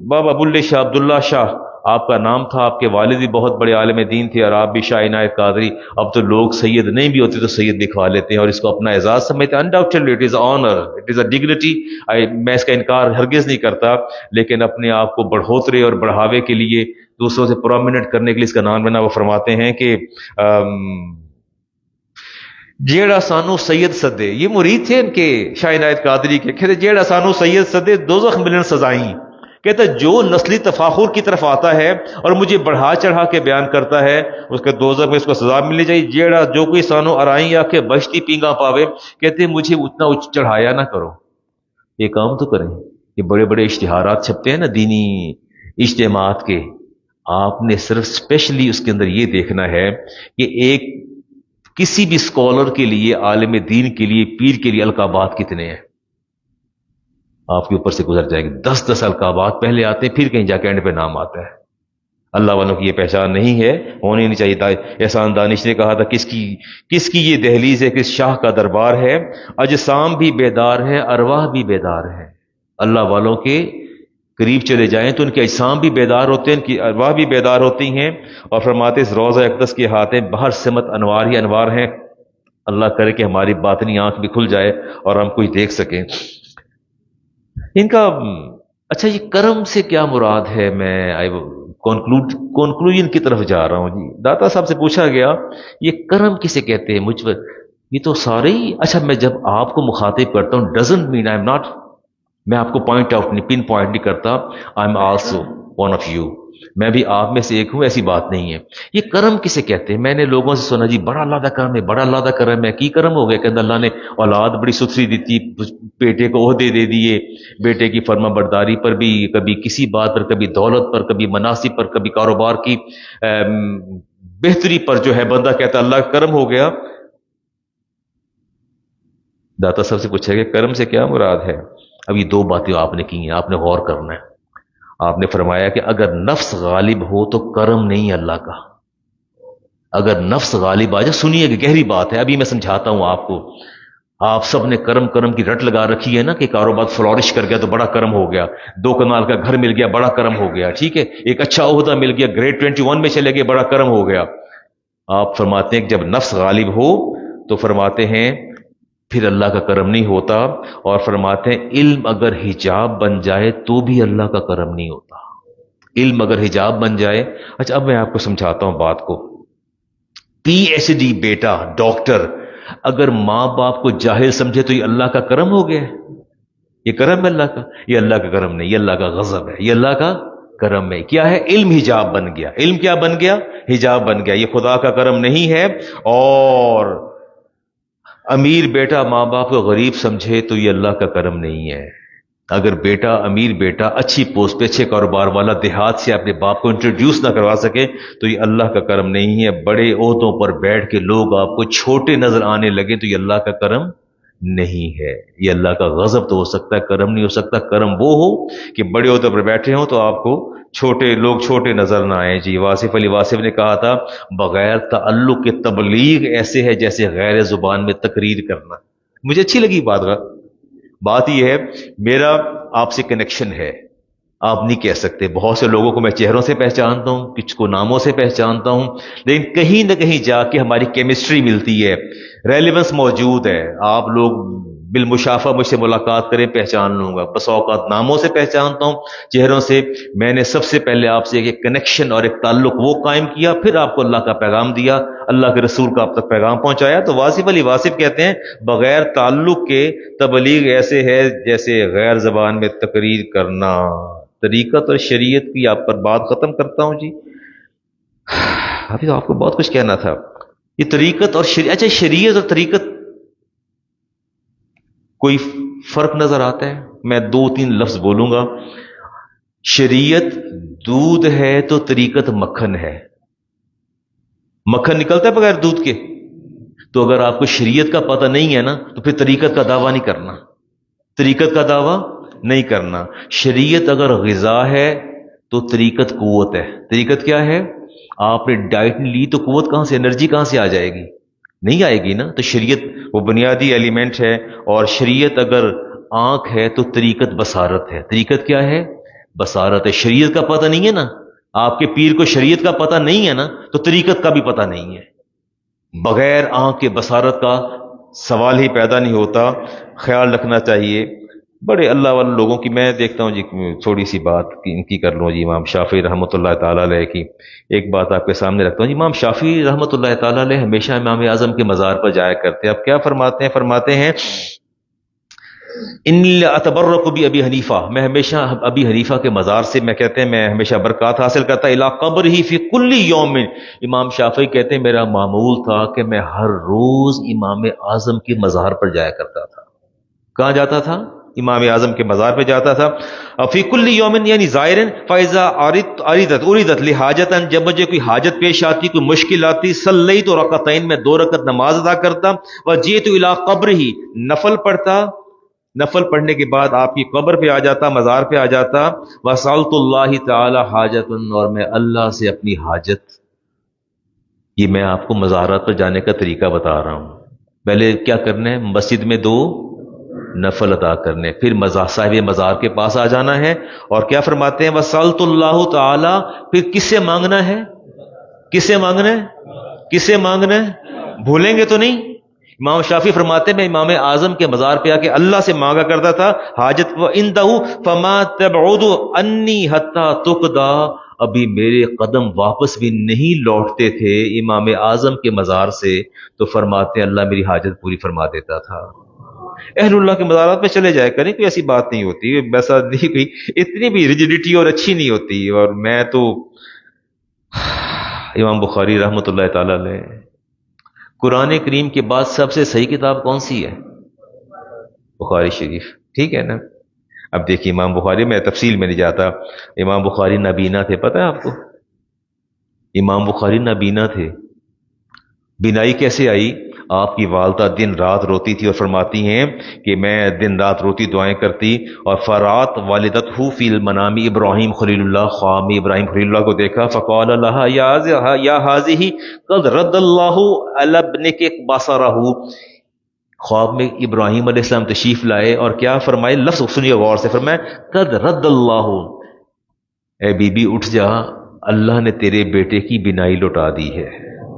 بابا بلے شاہ عبداللہ شاہ آپ کا نام تھا، آپ کے والد بھی بہت بڑے عالم دین تھے، اور آپ بھی شاہ عنایت قادری۔ اب تو لوگ سید نہیں بھی ہوتے تو سید دکھوا لیتے ہیں اور اس کو اپنا اعزاز سمجھتے ہیں۔ Undoubtedly it is honour, it is a dignity. میں اس کا انکار ہرگز نہیں کرتا، لیکن اپنے آپ کو بڑھوترے اور بڑھاوے کے لیے، دوسروں سے پرومیننٹ کرنے کے لیے اس کا نام بنا۔ وہ فرماتے ہیں کہ جیڑا سانو سید سدے، یہ مرید تھے ان کے شاہ عنایت قادری کے، کہتے جیڑا سانو سید سدے دوزخ ملن سزائیں، کہتا جو نسلی تفاخر کی طرف آتا ہے اور مجھے بڑھا چڑھا کے بیان کرتا ہے، اس کے دوزخ میں اس کو سزا ملنی چاہیے۔ جیڑا جو کوئی سانو ارائیں یا کہ بشتی پینگا پاوے، کہتے مجھے اتنا چڑھایا نہ کرو۔ یہ کام تو کریں، یہ بڑے بڑے اشتہارات چھپتے ہیں نا دینی اجتماعات کے، آپ نے صرف اسپیشلی اس کے اندر یہ دیکھنا ہے کہ ایک کسی بھی اسکالر کے لیے، عالم دین کے لیے، پیر کے لیے القابات کتنے ہیں، آپ کے اوپر سے گزر جائیں گے۔ 10 القابات پہلے آتے ہیں، پھر کہیں جا کے اینڈ پہ نام آتا ہے۔ اللہ والوں کی یہ پہچان نہیں ہے، ہونی نہیں چاہیے۔ احسان دانش نے کہا تھا کس کی یہ دہلیز ہے، کس شاہ کا دربار ہے، اجسام بھی بیدار ہے، ارواح بھی بیدار ہے۔ اللہ والوں کے قریب چلے جائیں تو ان کے اجسام بھی بیدار ہوتے ہیں، ان کی ارواح بھی بیدار ہوتی ہیں۔ اور فرماتے اس روضہ اقدس کے ہاتھیں بہر سمت انوار ہی انوار ہیں۔ اللہ کرے کہ ہماری باطنی آنکھ بھی کھل جائے اور ہم کچھ دیکھ سکیں ان کا۔ اچھا یہ کرم سے کیا مراد ہے؟ میں کنکلوژن کی طرف جا رہا ہوں جی۔ داتا صاحب سے پوچھا گیا یہ کرم کسے کہتے ہیں؟ مجھ پر یہ تو سارے ہی، اچھا میں جب آپ کو مخاطب کرتا ہوں doesn't mean I am not, میں آپ کو پوائنٹ آؤٹ نہیں، پن پوائنٹ نہیں کرتا، I am also one of you, میں بھی آپ میں سے ایک ہوں، ایسی بات نہیں ہے۔ یہ کرم کسے کہتے ہیں؟ میں نے لوگوں سے سنا جی بڑا اللہ دا کرم ہے، بڑا اللہ دا کرم ہے۔ کی کرم ہو گیا کہ اللہ نے اولاد بڑی ستھری دیتی، بیٹے کو عہدے دے دیے، بیٹے کی فرما برداری پر بھی، کبھی کسی بات پر، کبھی دولت پر، کبھی مناصب پر، کبھی کاروبار کی بہتری پر جو ہے بندہ کہتا اللہ کا کرم ہو گیا۔ داتا صاحب سے پوچھا کہ کرم سے کیا مراد ہے؟ اب یہ 2 باتیں آپ نے کی ہیں، آپ نے غور کرنا ہے۔ آپ نے فرمایا کہ اگر نفس غالب ہو تو کرم نہیں اللہ کا. اگر نفس غالب آ جائے، سنیے کہ گہری بات ہے، ابھی میں سمجھاتا ہوں آپ کو. آپ سب نے کرم کرم کی رٹ لگا رکھی ہے نا کہ کاروبار فلورش کر گیا تو بڑا کرم ہو گیا، 2 کنال کا گھر مل گیا بڑا کرم ہو گیا، ٹھیک ہے، ایک اچھا عہدہ مل گیا، گریڈ 21 میں چلے گئے بڑا کرم ہو گیا. آپ فرماتے ہیں کہ جب نفس غالب ہو تو فرماتے ہیں پھر اللہ کا کرم نہیں ہوتا. اور فرماتے ہیں علم اگر حجاب بن جائے تو بھی اللہ کا کرم نہیں ہوتا. علم اگر حجاب بن جائے. اچھا اب میں آپ کو سمجھاتا ہوں بات کو. پی ایچ ڈی بیٹا ڈاکٹر اگر ماں باپ کو جاہل سمجھے تو یہ اللہ کا کرم ہو گیا. یہ کرم ہے اللہ کا؟ یہ اللہ کا کرم نہیں، یہ اللہ کا غضب ہے. یہ اللہ کا کرم ہے. کیا ہے؟ علم حجاب بن گیا. علم کیا بن گیا؟ حجاب بن گیا. یہ خدا کا کرم نہیں ہے. اور امیر بیٹا ماں باپ کو غریب سمجھے تو یہ اللہ کا کرم نہیں ہے. اگر بیٹا امیر بیٹا اچھی پوسٹ پہ اچھے کاروبار والا دیہات سے اپنے باپ کو انٹروڈیوس نہ کروا سکے تو یہ اللہ کا کرم نہیں ہے. بڑے عہدوں پر بیٹھ کے لوگ آپ کو چھوٹے نظر آنے لگے تو یہ اللہ کا کرم نہیں ہے. یہ اللہ کا غضب تو ہو سکتا ہے، کرم نہیں ہو سکتا. کرم وہ ہو کہ بڑے عہدوں پر بیٹھے ہوں تو آپ کو لوگ چھوٹے نظر نہ آئیں. جی واصف علی واصف نے کہا تھا بغیر تعلق کے تبلیغ ایسے ہے جیسے غیر زبان میں تقریر کرنا. مجھے اچھی لگی بات یہ ہے میرا آپ سے کنیکشن ہے. آپ نہیں کہہ سکتے. بہت سے لوگوں کو میں چہروں سے پہچانتا ہوں، کچھ کو ناموں سے پہچانتا ہوں، لیکن کہیں نہ کہیں جا کے ہماری کیمسٹری ملتی ہے، ریلیونس موجود ہے. آپ لوگ بالمشافہ مجھ سے ملاقات کریں پہچان لوں گا. بس اوقات ناموں سے پہچانتا ہوں، چہروں سے. میں نے سب سے پہلے آپ سے ایک کنیکشن اور ایک تعلق وہ قائم کیا، پھر آپ کو اللہ کا پیغام دیا، اللہ کے رسول کا آپ تک پیغام پہنچایا. تو واصف علی واصف کہتے ہیں بغیر تعلق کے تبلیغ ایسے ہے جیسے غیر زبان میں تقریر کرنا. طریقت اور شریعت کی آپ پر بات ختم کرتا ہوں. جی ابھی تو آپ کو بہت کچھ کہنا تھا. یہ طریقت اور شریعت، اچھا شریعت اور طریقت کوئی فرق نظر آتا ہے؟ میں 2-3 لفظ بولوں گا. شریعت دودھ ہے تو طریقت مکھن ہے. مکھن نکلتا ہے بغیر دودھ کے. تو اگر آپ کو شریعت کا پتہ نہیں ہے نا تو پھر طریقت کا دعویٰ نہیں کرنا. طریقت کا دعویٰ نہیں کرنا. شریعت اگر غذا ہے تو طریقت قوت ہے. طریقت کیا ہے؟ آپ نے ڈائٹ نہیں لی تو قوت کہاں سے، انرجی کہاں سے آ جائے گی؟ نہیں آئے گی نا. تو شریعت وہ بنیادی ایلیمنٹ ہے. اور شریعت اگر آنکھ ہے تو طریقت بصارت ہے. طریقت کیا ہے؟ بصارت ہے. شریعت کا پتہ نہیں ہے نا، آپ کے پیر کو شریعت کا پتہ نہیں ہے نا تو طریقت کا بھی پتہ نہیں ہے. بغیر آنکھ کے بصارت کا سوال ہی پیدا نہیں ہوتا. خیال رکھنا چاہیے. بڑے اللہ والے لوگوں کی میں دیکھتا ہوں جی، تھوڑی سی بات ان کی کر لوں. جی امام شافعی رحمۃ اللہ تعالیٰ علیہ کی ایک بات آپ کے سامنے رکھتا ہوں. جی امام شافعی رحمۃ اللہ تعالیٰ علیہ ہمیشہ امام اعظم کے مزار پر جایا کرتے ہیں. اب کیا فرماتے ہیں؟ فرماتے ہیں ان اتبرک بھی ابی حنیفہ، میں ہمیشہ ابی حنیفہ کے مزار سے میں کہتے ہیں میں ہمیشہ برکات حاصل کرتا. الی قبر ہی فی کل یوم. امام شافعی کہتے ہیں میرا معمول تھا کہ میں ہر روز امام اعظم کے مزار پر جایا کرتا تھا. کہاں جاتا تھا؟ امام اعظم کے مزار پہ جاتا تھا. فی کل یوم یعنی زائرن فاذا اریدت لحاجتا، جب مجھے کوئی حاجت پیش آتی، کوئی مشکل آتی، صلیت رکعتین، میں 2 رکعت نماز ادا کرتا. وجئت الی قبرہ، نفل پڑھتا. نفل پڑھنے کے بعد آپ کی قبر پہ آ جاتا، مزار پہ آ جاتا. وسألت اللہ تعالی حاجت، اور میں اللہ سے اپنی حاجت. یہ میں آپ کو مزارات پر جانے کا طریقہ بتا رہا ہوں. پہلے کیا کرنا ہے؟ مسجد میں 2 نفل ادا کرنے، پھر صاحب مزار کے پاس آ جانا ہے. اور کیا فرماتے ہیں؟ وسألت اللہ تعالی. پھر کس سے مانگنا ہے؟ کس سے مانگنا ہے؟ کس سے مانگنا ہے؟ بھولیں گے تو نہیں. امام شافعی فرماتے ہیں میں امام اعظم کے مزار پہ آ کے اللہ سے مانگا کرتا تھا حاجت. وَإِنْدَهُ فَمَا تَبْعُدُ عَنِّي حَتَّى تُقْضَى. ابھی میرے قدم واپس بھی نہیں لوٹتے تھے امام اعظم کے مزار سے تو فرماتے ہیں اللہ میری حاجت پوری فرما دیتا تھا. اہل اللہ کے مزارات میں چلے جائے کریں، کوئی ایسی بات نہیں ہوتی. ویسا نہیں، کوئی اتنی بھی ریجیڈیٹی اور اچھی نہیں ہوتی. اور میں تو امام بخاری رحمۃ اللہ تعالی علیہ، قرآن کریم کے بعد سب سے صحیح کتاب کون سی ہے؟ بخاری شریف. ٹھیک ہے نا. اب دیکھیے امام بخاری، میں تفصیل میں نہیں جاتا. امام بخاری نابینا تھے، پتہ ہے آپ کو؟ امام بخاری نابینا تھے. بینائی کیسے آئی؟ آپ کی والدہ دن رات روتی تھی اور فرماتی ہیں کہ میں دن رات روتی دعائیں کرتی، اور فرات والدتہ فی المنام ابراہیم خلیل اللہ، خواب میں ابراہیم خلیل اللہ کو دیکھا، فقال لها یا هذه قد رد اللہ علی ابنک بصرہ، خواب میں ابراہیم علیہ السلام تشریف لائے اور کیا فرمائے، لفظ سنیے غور سے، فرمایا قد رد اللہ، اے بی بی اٹھ جا، اللہ نے تیرے بیٹے کی بینائی لوٹا دی ہے۔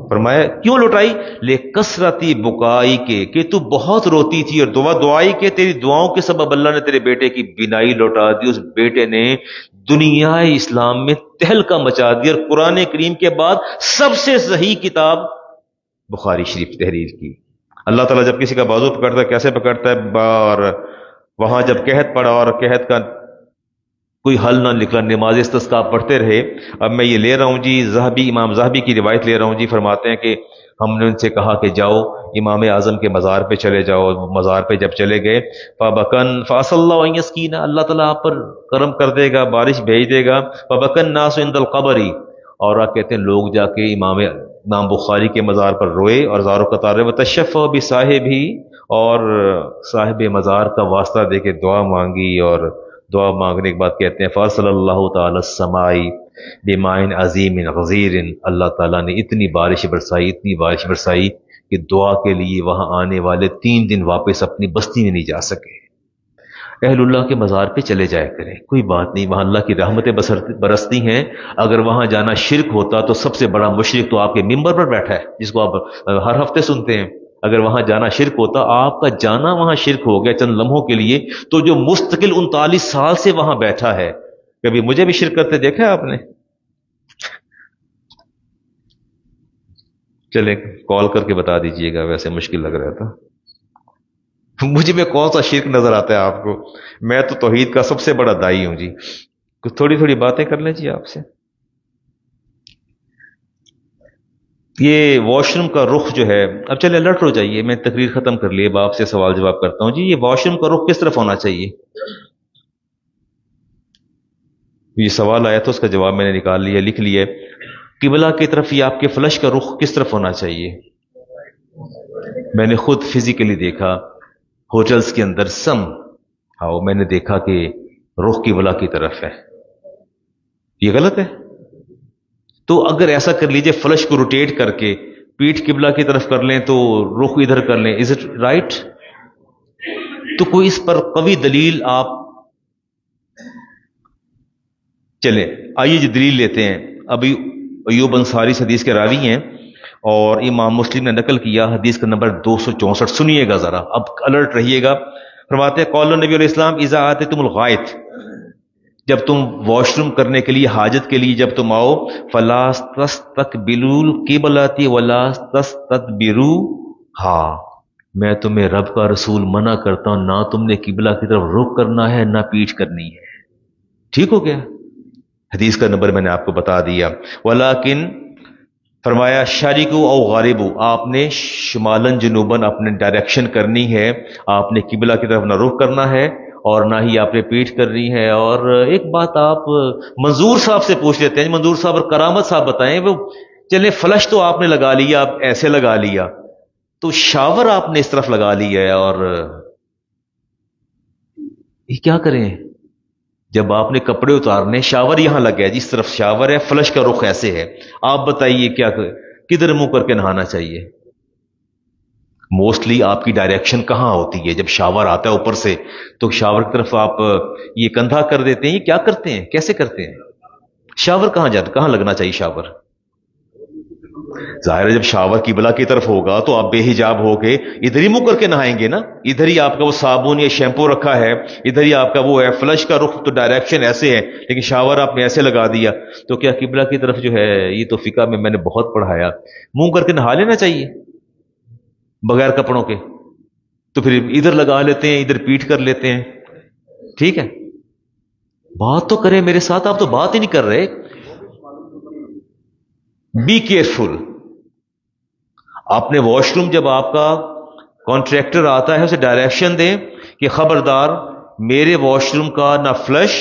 فرمایا کیوں لوٹائی؟ لے کثرتی بکائی کے، کہ تو بہت روتی تھی، اور دعائی کے تیری دعاؤں کے سبب اللہ نے تیرے بیٹے کی بینائی لوٹا دی۔ اس بیٹے نے دنیا اسلام میں تہلکہ مچا دیا، اور قرآن کریم کے بعد سب سے صحیح کتاب بخاری شریف تحریر کی۔ اللہ تعالیٰ جب کسی کا بازو پکڑتا ہے کیسے پکڑتا ہے، اور وہاں جب قحط پڑا اور قحط کا کوئی حل نہ نکلا، نماز استسقاء پڑھتے رہے۔ اب میں یہ لے رہا ہوں جی امام زاہبی کی روایت لے رہا ہوں جی، فرماتے ہیں کہ ہم نے ان سے کہا کہ جاؤ امام اعظم کے مزار پہ چلے جاؤ۔ مزار پہ جب چلے گئے، فبکن فاص اللہ یسکینا، اللہ تعالیٰ آپ پر کرم کر دے گا، بارش بھیج دے گا۔ فبکن ناس عند القبر، اور آپ کہتے ہیں لوگ جا کے امام بخاری کے مزار پر روئے اور زارو قطار وتشفع بصاحب ہی، اور صاحب مزار کا واسطہ دے کے دعا مانگی، اور دعا مانگنے کے بعد کہتے ہیں فاصل اللہ تعالی السمائی بمائن عظیم غزیر، اللہ تعالیٰ نے اتنی بارش برسائی کہ دعا کے لیے وہاں آنے والے 3 دن واپس اپنی بستی میں نہیں جا سکے۔ اہل اللہ کے مزار پہ چلے جایا کریں، کوئی بات نہیں، وہاں اللہ کی رحمتیں برستی ہیں۔ اگر وہاں جانا شرک ہوتا تو سب سے بڑا مشرک تو آپ کے ممبر پر بیٹھا ہے، جس کو آپ ہر ہفتے سنتے ہیں۔ اگر وہاں جانا شرک ہوتا، آپ کا جانا وہاں شرک ہو گیا چند لمحوں کے لیے، تو جو مستقل 39 سال سے وہاں بیٹھا ہے، کبھی مجھے بھی شرک کرتے دیکھا ہے آپ نے؟ چلے کال کر کے بتا دیجئے گا، ویسے مشکل لگ رہا تھا مجھے میں کون سا شرک نظر آتا ہے آپ کو؟ میں تو توحید کا سب سے بڑا دائی ہوں جی۔ کچھ تھوڑی باتیں کر لیں جی آپ سے۔ یہ واش روم کا رخ جو ہے، اب چلے الرٹ ہو جائیے، میں تقریر ختم کر لیے، اب آپ سے سوال جواب کرتا ہوں جی۔ یہ واش روم کا رخ کس طرف ہونا چاہیے؟ یہ سوال آیا تھا، اس کا جواب میں نے نکال لیا، لکھ لیا۔ قبلہ کی طرف یہ آپ کے فلش کا رخ کس طرف ہونا چاہیے؟ میں نے خود فزیکلی دیکھا ہوٹلز کے اندر میں نے دیکھا کہ رخ قبلہ کی طرف ہے۔ یہ غلط ہے؟ تو اگر ایسا کر لیجئے، فلش کو روٹیٹ کر کے پیٹھ قبلہ کی طرف کر لیں تو رخ ادھر کر لیں، از اٹ رائٹ؟ تو کوئی اس پر قوی دلیل آپ چلیں آئیے جی دلیل لیتے ہیں۔ ابھی ایوب انصاری حدیث کے راوی ہیں، اور امام مسلم نے نقل کیا حدیث کا نمبر 264، سنیے گا ذرا، اب الرٹ رہیے گا۔ فرماتے ہیں قول نبی علیہ السلام اذا آتیتم الغائط، جب تم واش روم کرنے کے لیے، حاجت کے لیے جب تم آؤ، فلا تستقبلوا القبلۃ ولا تستدبروها، میں تمہیں رب کا رسول منع کرتا ہوں، نہ تم نے قبلہ کی طرف رخ کرنا ہے نہ پیٹھ کرنی ہے۔ ٹھیک ہو گیا؟ حدیث کا نمبر میں نے آپ کو بتا دیا۔ ولیکن فرمایا شارقو او غاربو، آپ نے شمالن جنوبن اپنے ڈائریکشن کرنی ہے، آپ نے قبلہ کی طرف نہ رخ کرنا ہے اور نہ ہی آپ نے پیٹھ کرنی ہے۔ اور ایک بات آپ منظور صاحب سے پوچھ لیتے ہیں، منظور صاحب اور کرامت صاحب بتائیں، وہ چلیں فلش تو آپ نے لگا لیا، آپ ایسے لگا لیا، تو شاور آپ نے اس طرف لگا لیا ہے، اور یہ کیا کریں؟ جب آپ نے کپڑے اتارنے، شاور یہاں لگ گیا، جس طرف شاور ہے فلش کا رخ ایسے ہے، آپ بتائیے کیا کدھر منہ کر کے نہانا چاہیے؟ موسٹلی آپ کی ڈائریکشن کہاں ہوتی ہے؟ جب شاور آتا ہے اوپر سے تو شاور کی طرف آپ یہ کندھا کر دیتے ہیں، یہ کیا کرتے ہیں، کیسے کرتے ہیں؟ شاور کہاں جاتا، کہاں لگنا چاہیے شاور؟ ظاہر ہے جب شاور قبلہ کی طرف ہوگا تو آپ بے حجاب ہو کے ادھر ہی منہ کر کے نہائیں گے نا، ادھر ہی آپ کا وہ صابن یا شیمپو رکھا ہے، ادھر ہی آپ کا وہ ہے، فلش کا رخ تو ڈائریکشن ایسے ہے، لیکن شاور آپ نے ایسے لگا دیا، تو کیا قبلہ کی طرف جو ہے، یہ تو فقہ میں نے بہت پڑھایا، منہ کر کے نہا لینا چاہیے بغیر کپڑوں کے؟ تو پھر ادھر لگا لیتے ہیں، ادھر پیٹھ کر لیتے ہیں۔ ٹھیک ہے، بات تو کریں میرے ساتھ، آپ تو بات ہی نہیں کر رہے۔ بی کیئرفل، اپنے واش روم جب آپ کا کانٹریکٹر آتا ہے اسے ڈائریکشن دیں کہ خبردار میرے واش روم کا نہ فلش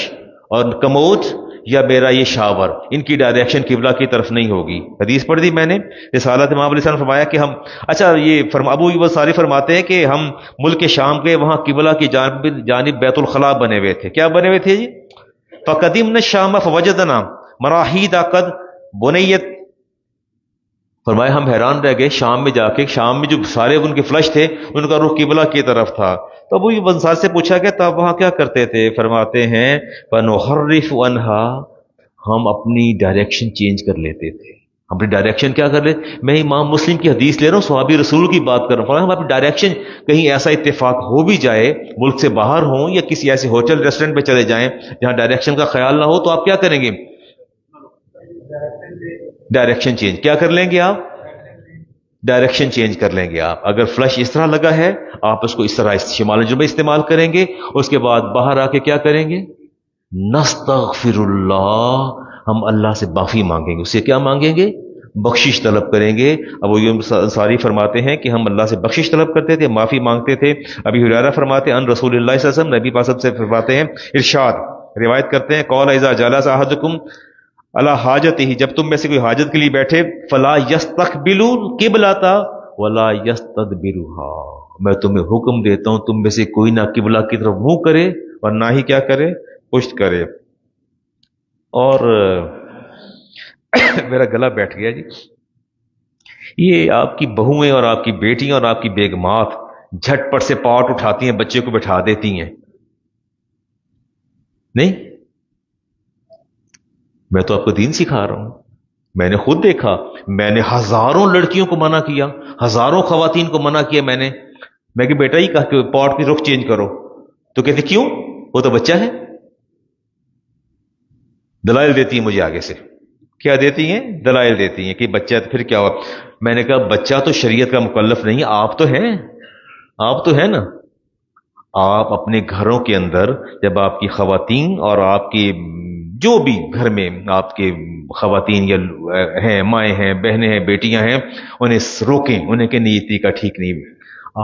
اور کموڈ یا میرا یہ شاور، ان کی ڈائریکشن قبلہ کی طرف نہیں ہوگی. حدیث پڑھ دی میں نے. رسالت امام علیہ السلام نے فرمایا کہ ہم، اچھا یہ ابو ایوب انصاری فرماتے ہیں کہ ہم ملک شام گئے، وہاں قبلہ کی جانب بیت الخلاء بنے ہوئے تھے. کیا بنے ہوئے تھے جی؟ فقدمنا الشام فوجدنا مراحیض قد بنیت. فرمایا ہم حیران رہ گئے شام میں جا کے، شام میں جو سارے ان کے فلش تھے ان کا رخ قبلہ کی طرف تھا. تو ابو ایوب انصاری سے پوچھا کہ تب وہاں کیا کرتے تھے؟ فرماتے ہیں فنحرف عنها، ہم اپنی ڈائریکشن چینج کر لیتے تھے. اپنی ڈائریکشن کیا کر لیتے؟ میں امام مسلم کی حدیث لے رہا ہوں، صحابی رسول کی بات کر رہا ہوں. فرمایا ہم اپنی ڈائریکشن، کہیں ایسا اتفاق ہو بھی جائے ملک سے باہر ہوں یا کسی ایسے ہوٹل ریسٹورنٹ پہ چلے جائیں جہاں ڈائریکشن کا خیال نہ ہو، تو آپ کیا کریں گے؟ Direction change. کیا کر لیں گے آپ؟ ڈائریکشن چینج کر لیں گے آپ. اگر فلش اس طرح لگا ہے آپ اس کو اس طرح شمال جنوب استعمال کریں گے. اس کے بعد باہر آ کے کیا کریں گے؟ نستغفر اللہ، ہم اللہ سے معافی مانگیں گے. اس سے کیا مانگیں گے؟ بخشش طلب کریں گے. ابو ایوب انصاری فرماتے ہیں کہ ہم اللہ سے بخشش طلب کرتے تھے، معافی مانگتے تھے. ابی ہریرہ فرماتے ہیں ان رسول اللہ صلی اللہ علیہ وسلم، نبی پاک سے فرماتے ہیں، ارشاد روایت کرتے ہیں، قول اذا جلس احدکم علی حاجتہ، جب تم میں سے کوئی حاجت کے لیے بیٹھے، فلا یستقبلوا القبلۃ ولا یستدبرها، میں تمہیں حکم دیتا ہوں تم میں سے کوئی نہ قبلہ کی طرف منہ کرے اور نہ ہی کیا کرے؟ پشت کرے. اور میرا گلا بیٹھ گیا جی. یہ آپ کی بہویں اور آپ کی بیٹیاں اور آپ کی بیگمات جھٹ پٹ سے پاٹ اٹھاتی ہیں، بچے کو بٹھا دیتی ہیں. نہیں، میں تو آپ کو دین سکھا رہا ہوں. میں نے خود دیکھا، میں نے ہزاروں لڑکیوں کو منع کیا، ہزاروں خواتین کو منع کیا. میں کہ بیٹا ہی کہا کہ پاٹ کی رخ چینج کرو، تو کہتے کیوں؟ وہ تو بچہ ہے. دلائل دیتی ہیں مجھے آگے سے. کیا دیتی ہیں؟ دلائل دیتی ہیں کہ بچہ تو پھر کیا ہوا. میں نے کہا بچہ تو شریعت کا مکلف نہیں، آپ تو ہیں، آپ تو ہیں نا. آپ اپنے گھروں کے اندر جب آپ کی خواتین اور آپ کی جو بھی گھر میں آپ کے خواتین یا ہیں، مائیں ہیں، بہنیں ہیں، بیٹیاں ہیں، انہیں روکیں. انہیں کہ نیتی کا ٹھیک نہیں.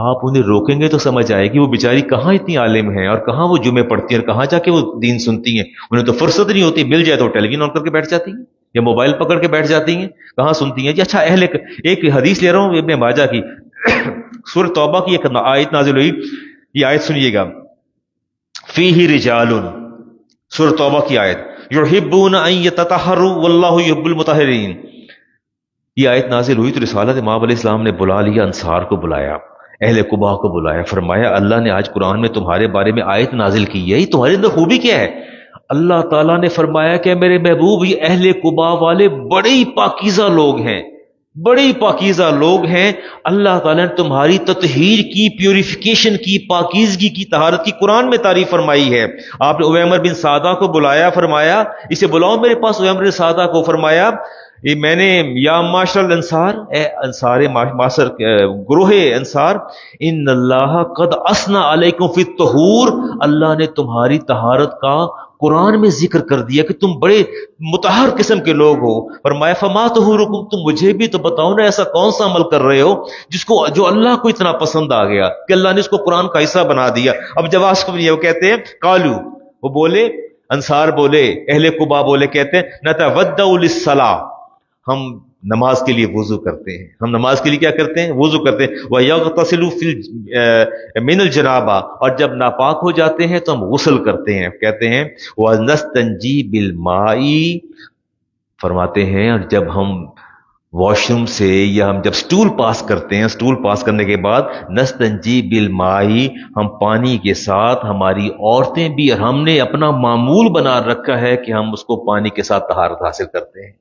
آپ انہیں روکیں گے تو سمجھ آئے گی وہ بیچاری کہاں اتنی عالم ہیں اور کہاں وہ جمعے پڑھتی ہیں اور کہاں جا کے وہ دین سنتی ہیں. انہیں تو فرصت نہیں ہوتی، مل جائے تو ٹیلی ویژن آن کر کے بیٹھ جاتی ہیں یا موبائل پکڑ کے بیٹھ جاتی ہیں. کہاں سنتی ہیں جی. اچھا ایک حدیث لے رہا ہوں ابن ماجہ کی، سورہ توبہ کی ایک آیت نازل ہوئی. یہ آیت سنیے گا، فیہ رجال، سورہ توبہ کی آیت، یحبون ان یتطہروا واللہ یحب المطہرین. یہ آیت نازل ہوئی تو رسالت امام علیہ السلام نے بلا لیا، انصار کو بلایا، اہل قباء کو بلایا. فرمایا اللہ نے آج قرآن میں تمہارے بارے میں آیت نازل کی ہے، یہ تمہارے اندر خوبی کیا ہے؟ اللہ تعالیٰ نے فرمایا کہ میرے محبوب یہ اہل قباء والے بڑے ہی پاکیزہ لوگ ہیں، بڑے ہی پاکیزہ لوگ ہیں. اللہ تعالیٰ نے تمہاری تطہیر کی، پیوریفیکیشن کی، پاکیزگی کی، طہارت کی قرآن میں تعریف فرمائی ہے. آپ نے عمر بن سعدہ کو بلایا، فرمایا اسے بلاؤ میرے پاس. عمر بن سعدہ کو فرمایا یہ میں نے، یا معاشر الانصار، اے انصار معاشر گروہ انصار، ان اللہ قد اثنى علیکم فی الطہور، اللہ نے تمہاری طہارت کا قرآن میں ذکر کر دیا کہ تم بڑے مطہر قسم کے لوگ ہو. فرمایا فما طہورکم، تم مجھے بھی تو بتاؤ نا ایسا کون سا عمل کر رہے ہو جو اللہ کو اتنا پسند آ گیا کہ اللہ نے اس کو قرآن کا حصہ بنا دیا. اب جواب سب نہیں ہے، وہ کہتے ہیں قالو، وہ بولے انصار بولے، اہل قباء بولے، کہتے ہیں نتودع للصلاۃ، ہم نماز کے لیے وضو کرتے ہیں. ہم نماز کے لیے کیا کرتے ہیں؟ وضو کرتے ہیں. وَيَغْتَسِلُ مِنَ الْجَنَابَةِ، اور جب ناپاک ہو جاتے ہیں تو ہم غسل کرتے ہیں. کہتے ہیں وَنَسْتَنْجِي بِالْمَاءِ، فرماتے ہیں اور جب ہم واش روم سے یا ہم جب سٹول پاس کرتے ہیں، سٹول پاس کرنے کے بعد نستنجی بالمائی، ہم پانی کے ساتھ، ہماری عورتیں بھی، اور ہم نے اپنا معمول بنا رکھا ہے کہ ہم اس کو پانی کے ساتھ طہارت حاصل کرتے ہیں.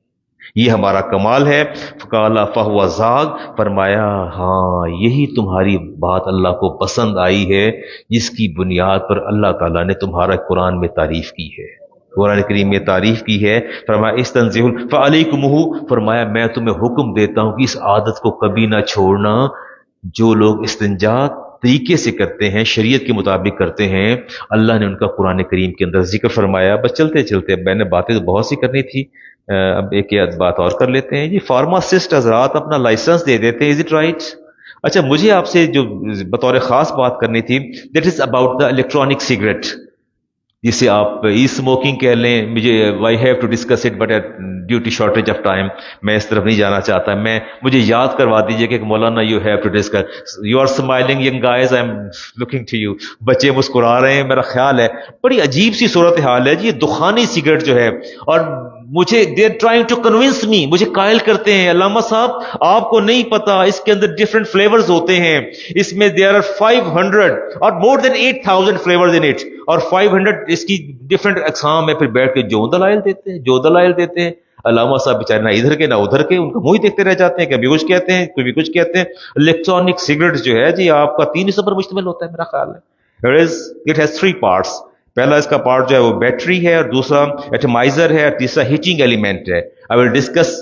یہ ہمارا کمال ہے. فقال فہو زاغ، فرمایا ہاں یہی تمہاری بات اللہ کو پسند آئی ہے جس کی بنیاد پر اللہ تعالیٰ نے تمہارا قرآن میں تعریف کی ہے، قرآن کریم میں تعریف کی ہے. فرمایا استنزہ فعلیکمہ، فرمایا میں تمہیں حکم دیتا ہوں کہ اس عادت کو کبھی نہ چھوڑنا. جو لوگ استنجا طریقے سے کرتے ہیں، شریعت کے مطابق کرتے ہیں، اللہ نے ان کا قرآن کریم کے اندر ذکر فرمایا. بس چلتے چلتے میں نے باتیں تو بہت سی کرنی تھی، اب ایک بات اور کر لیتے ہیں. جی فارماسسٹ حضرات اپنا لائسنس دے دیتے ہیں، از اٹ رائٹ؟ اچھا مجھے آپ سے جو بطور خاص بات کرنی تھی، that is about the electronic cigarette. جسے آپ ای اسموکنگ کہہ لیں. مجھے I have to discuss it but due to shortage of time میں اس طرف نہیں جانا چاہتا. مجھے یاد کروا دیجئے کہ Maulana you have to discuss. You are smiling young guys, I am looking to you. بچے مسکرا رہے ہیں, میرا خیال ہے بڑی عجیب سی صورتحال ہے جی. یہ دخانی سگریٹ جو ہے, اور مجھے they are trying to convince me, مجھے قائل کرتے ہیں علامہ صاحب آپ کو نہیں پتا اس کے اندر ڈفرنٹ فلیورز ہوتے ہیں, اس میں دیر آر 500 اور مور دین 8000 فلیورز ان اٹ, اور 500 اس کی ڈفرنٹ اقسام ہے. پھر بیٹھ کے جو دلائل دیتے ہیں علامہ صاحب بیچارے نہ ادھر کے نہ ادھر کے, ان کا منہ ہی دیکھتے رہ جاتے ہیں. کبھی کچھ کہتے ہیں کبھی کچھ کہتے ہیں. الیکٹرانک سگریٹ جو ہے جی آپ کا 3 حصوں پر مشتمل ہوتا ہے میرا خیال ہے. It has 3 parts. پہلا اس کا پارٹ جو ہے وہ بیٹری ہے, اور دوسرا ایٹمائزر ہے, اور تیسرا ہیٹنگ ایلیمنٹ ہے. I will discuss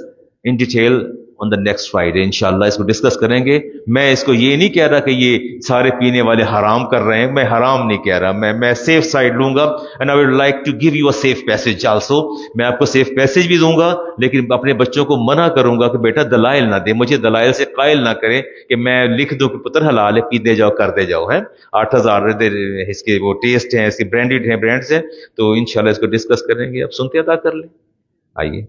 in detail on the next Friday انشاءاللہ. اس کو ڈسکس کریں گے. میں اس کو یہ نہیں کہہ رہا کہ یہ سارے پینے والے حرام کر رہے ہیں, میں حرام نہیں کہہ رہا, میں سیف سائڈ لوں گا. And I would like to give you a safe passage also. میں آپ کو سیف پیسج بھی دوں گا, لیکن اپنے بچوں کو منع کروں گا کہ بیٹا دلائل نہ دے, مجھے دلائل سے قائل نہ کریں کہ میں لکھ دوں کہ پتر حلال ہے, پیتے جاؤ کرتے جاؤ. ہے 8000 اس کے وہ ٹیسٹ ہیں, اس کے برانڈیڈ ہیں, برانڈز ہیں. تو انشاءاللہ اس کو ڈسکس کریں گے. اب سنتے ادا کر لیں. آئیے.